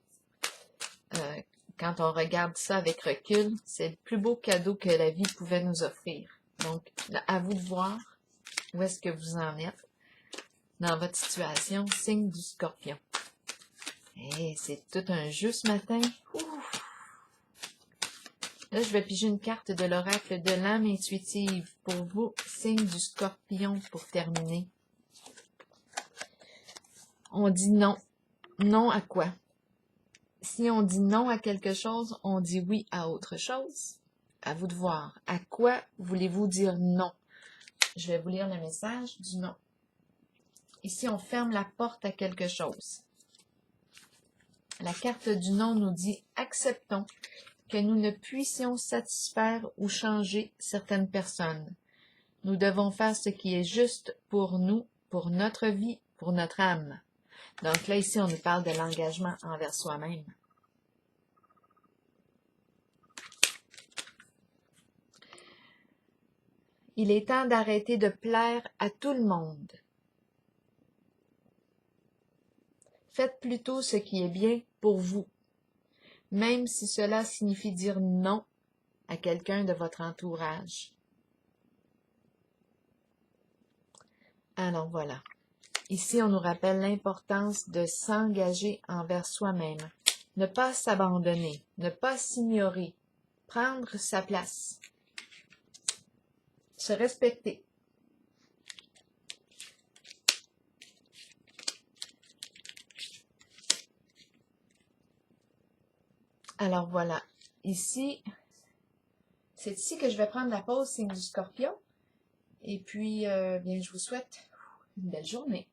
Quand on regarde ça avec recul, c'est le plus beau cadeau que la vie pouvait nous offrir. Donc, à vous de voir où est-ce que vous en êtes dans votre situation, signe du Scorpion. Et c'est tout un jeu ce matin. Ouf. Là, je vais piger une carte de l'oracle de l'âme intuitive pour vous, signe du Scorpion, pour terminer. On dit non. Non à quoi? Si on dit non à quelque chose, on dit oui à autre chose. À vous de voir. À quoi voulez-vous dire non? Je vais vous lire le message du non. Ici, on ferme la porte à quelque chose. La carte du non nous dit « Acceptons que nous ne puissions satisfaire ou changer certaines personnes. Nous devons faire ce qui est juste pour nous, pour notre vie, pour notre âme. » Donc là, ici, on nous parle de l'engagement envers soi-même. Il est temps d'arrêter de plaire à tout le monde. Faites plutôt ce qui est bien pour vous, même si cela signifie dire non à quelqu'un de votre entourage. Alors voilà. Ici, on nous rappelle l'importance de s'engager envers soi-même, ne pas s'abandonner, ne pas s'ignorer, prendre sa place, se respecter. Alors voilà, ici, c'est ici que je vais prendre la pause, signe du Scorpion. Et puis, bien, je vous souhaite une belle journée.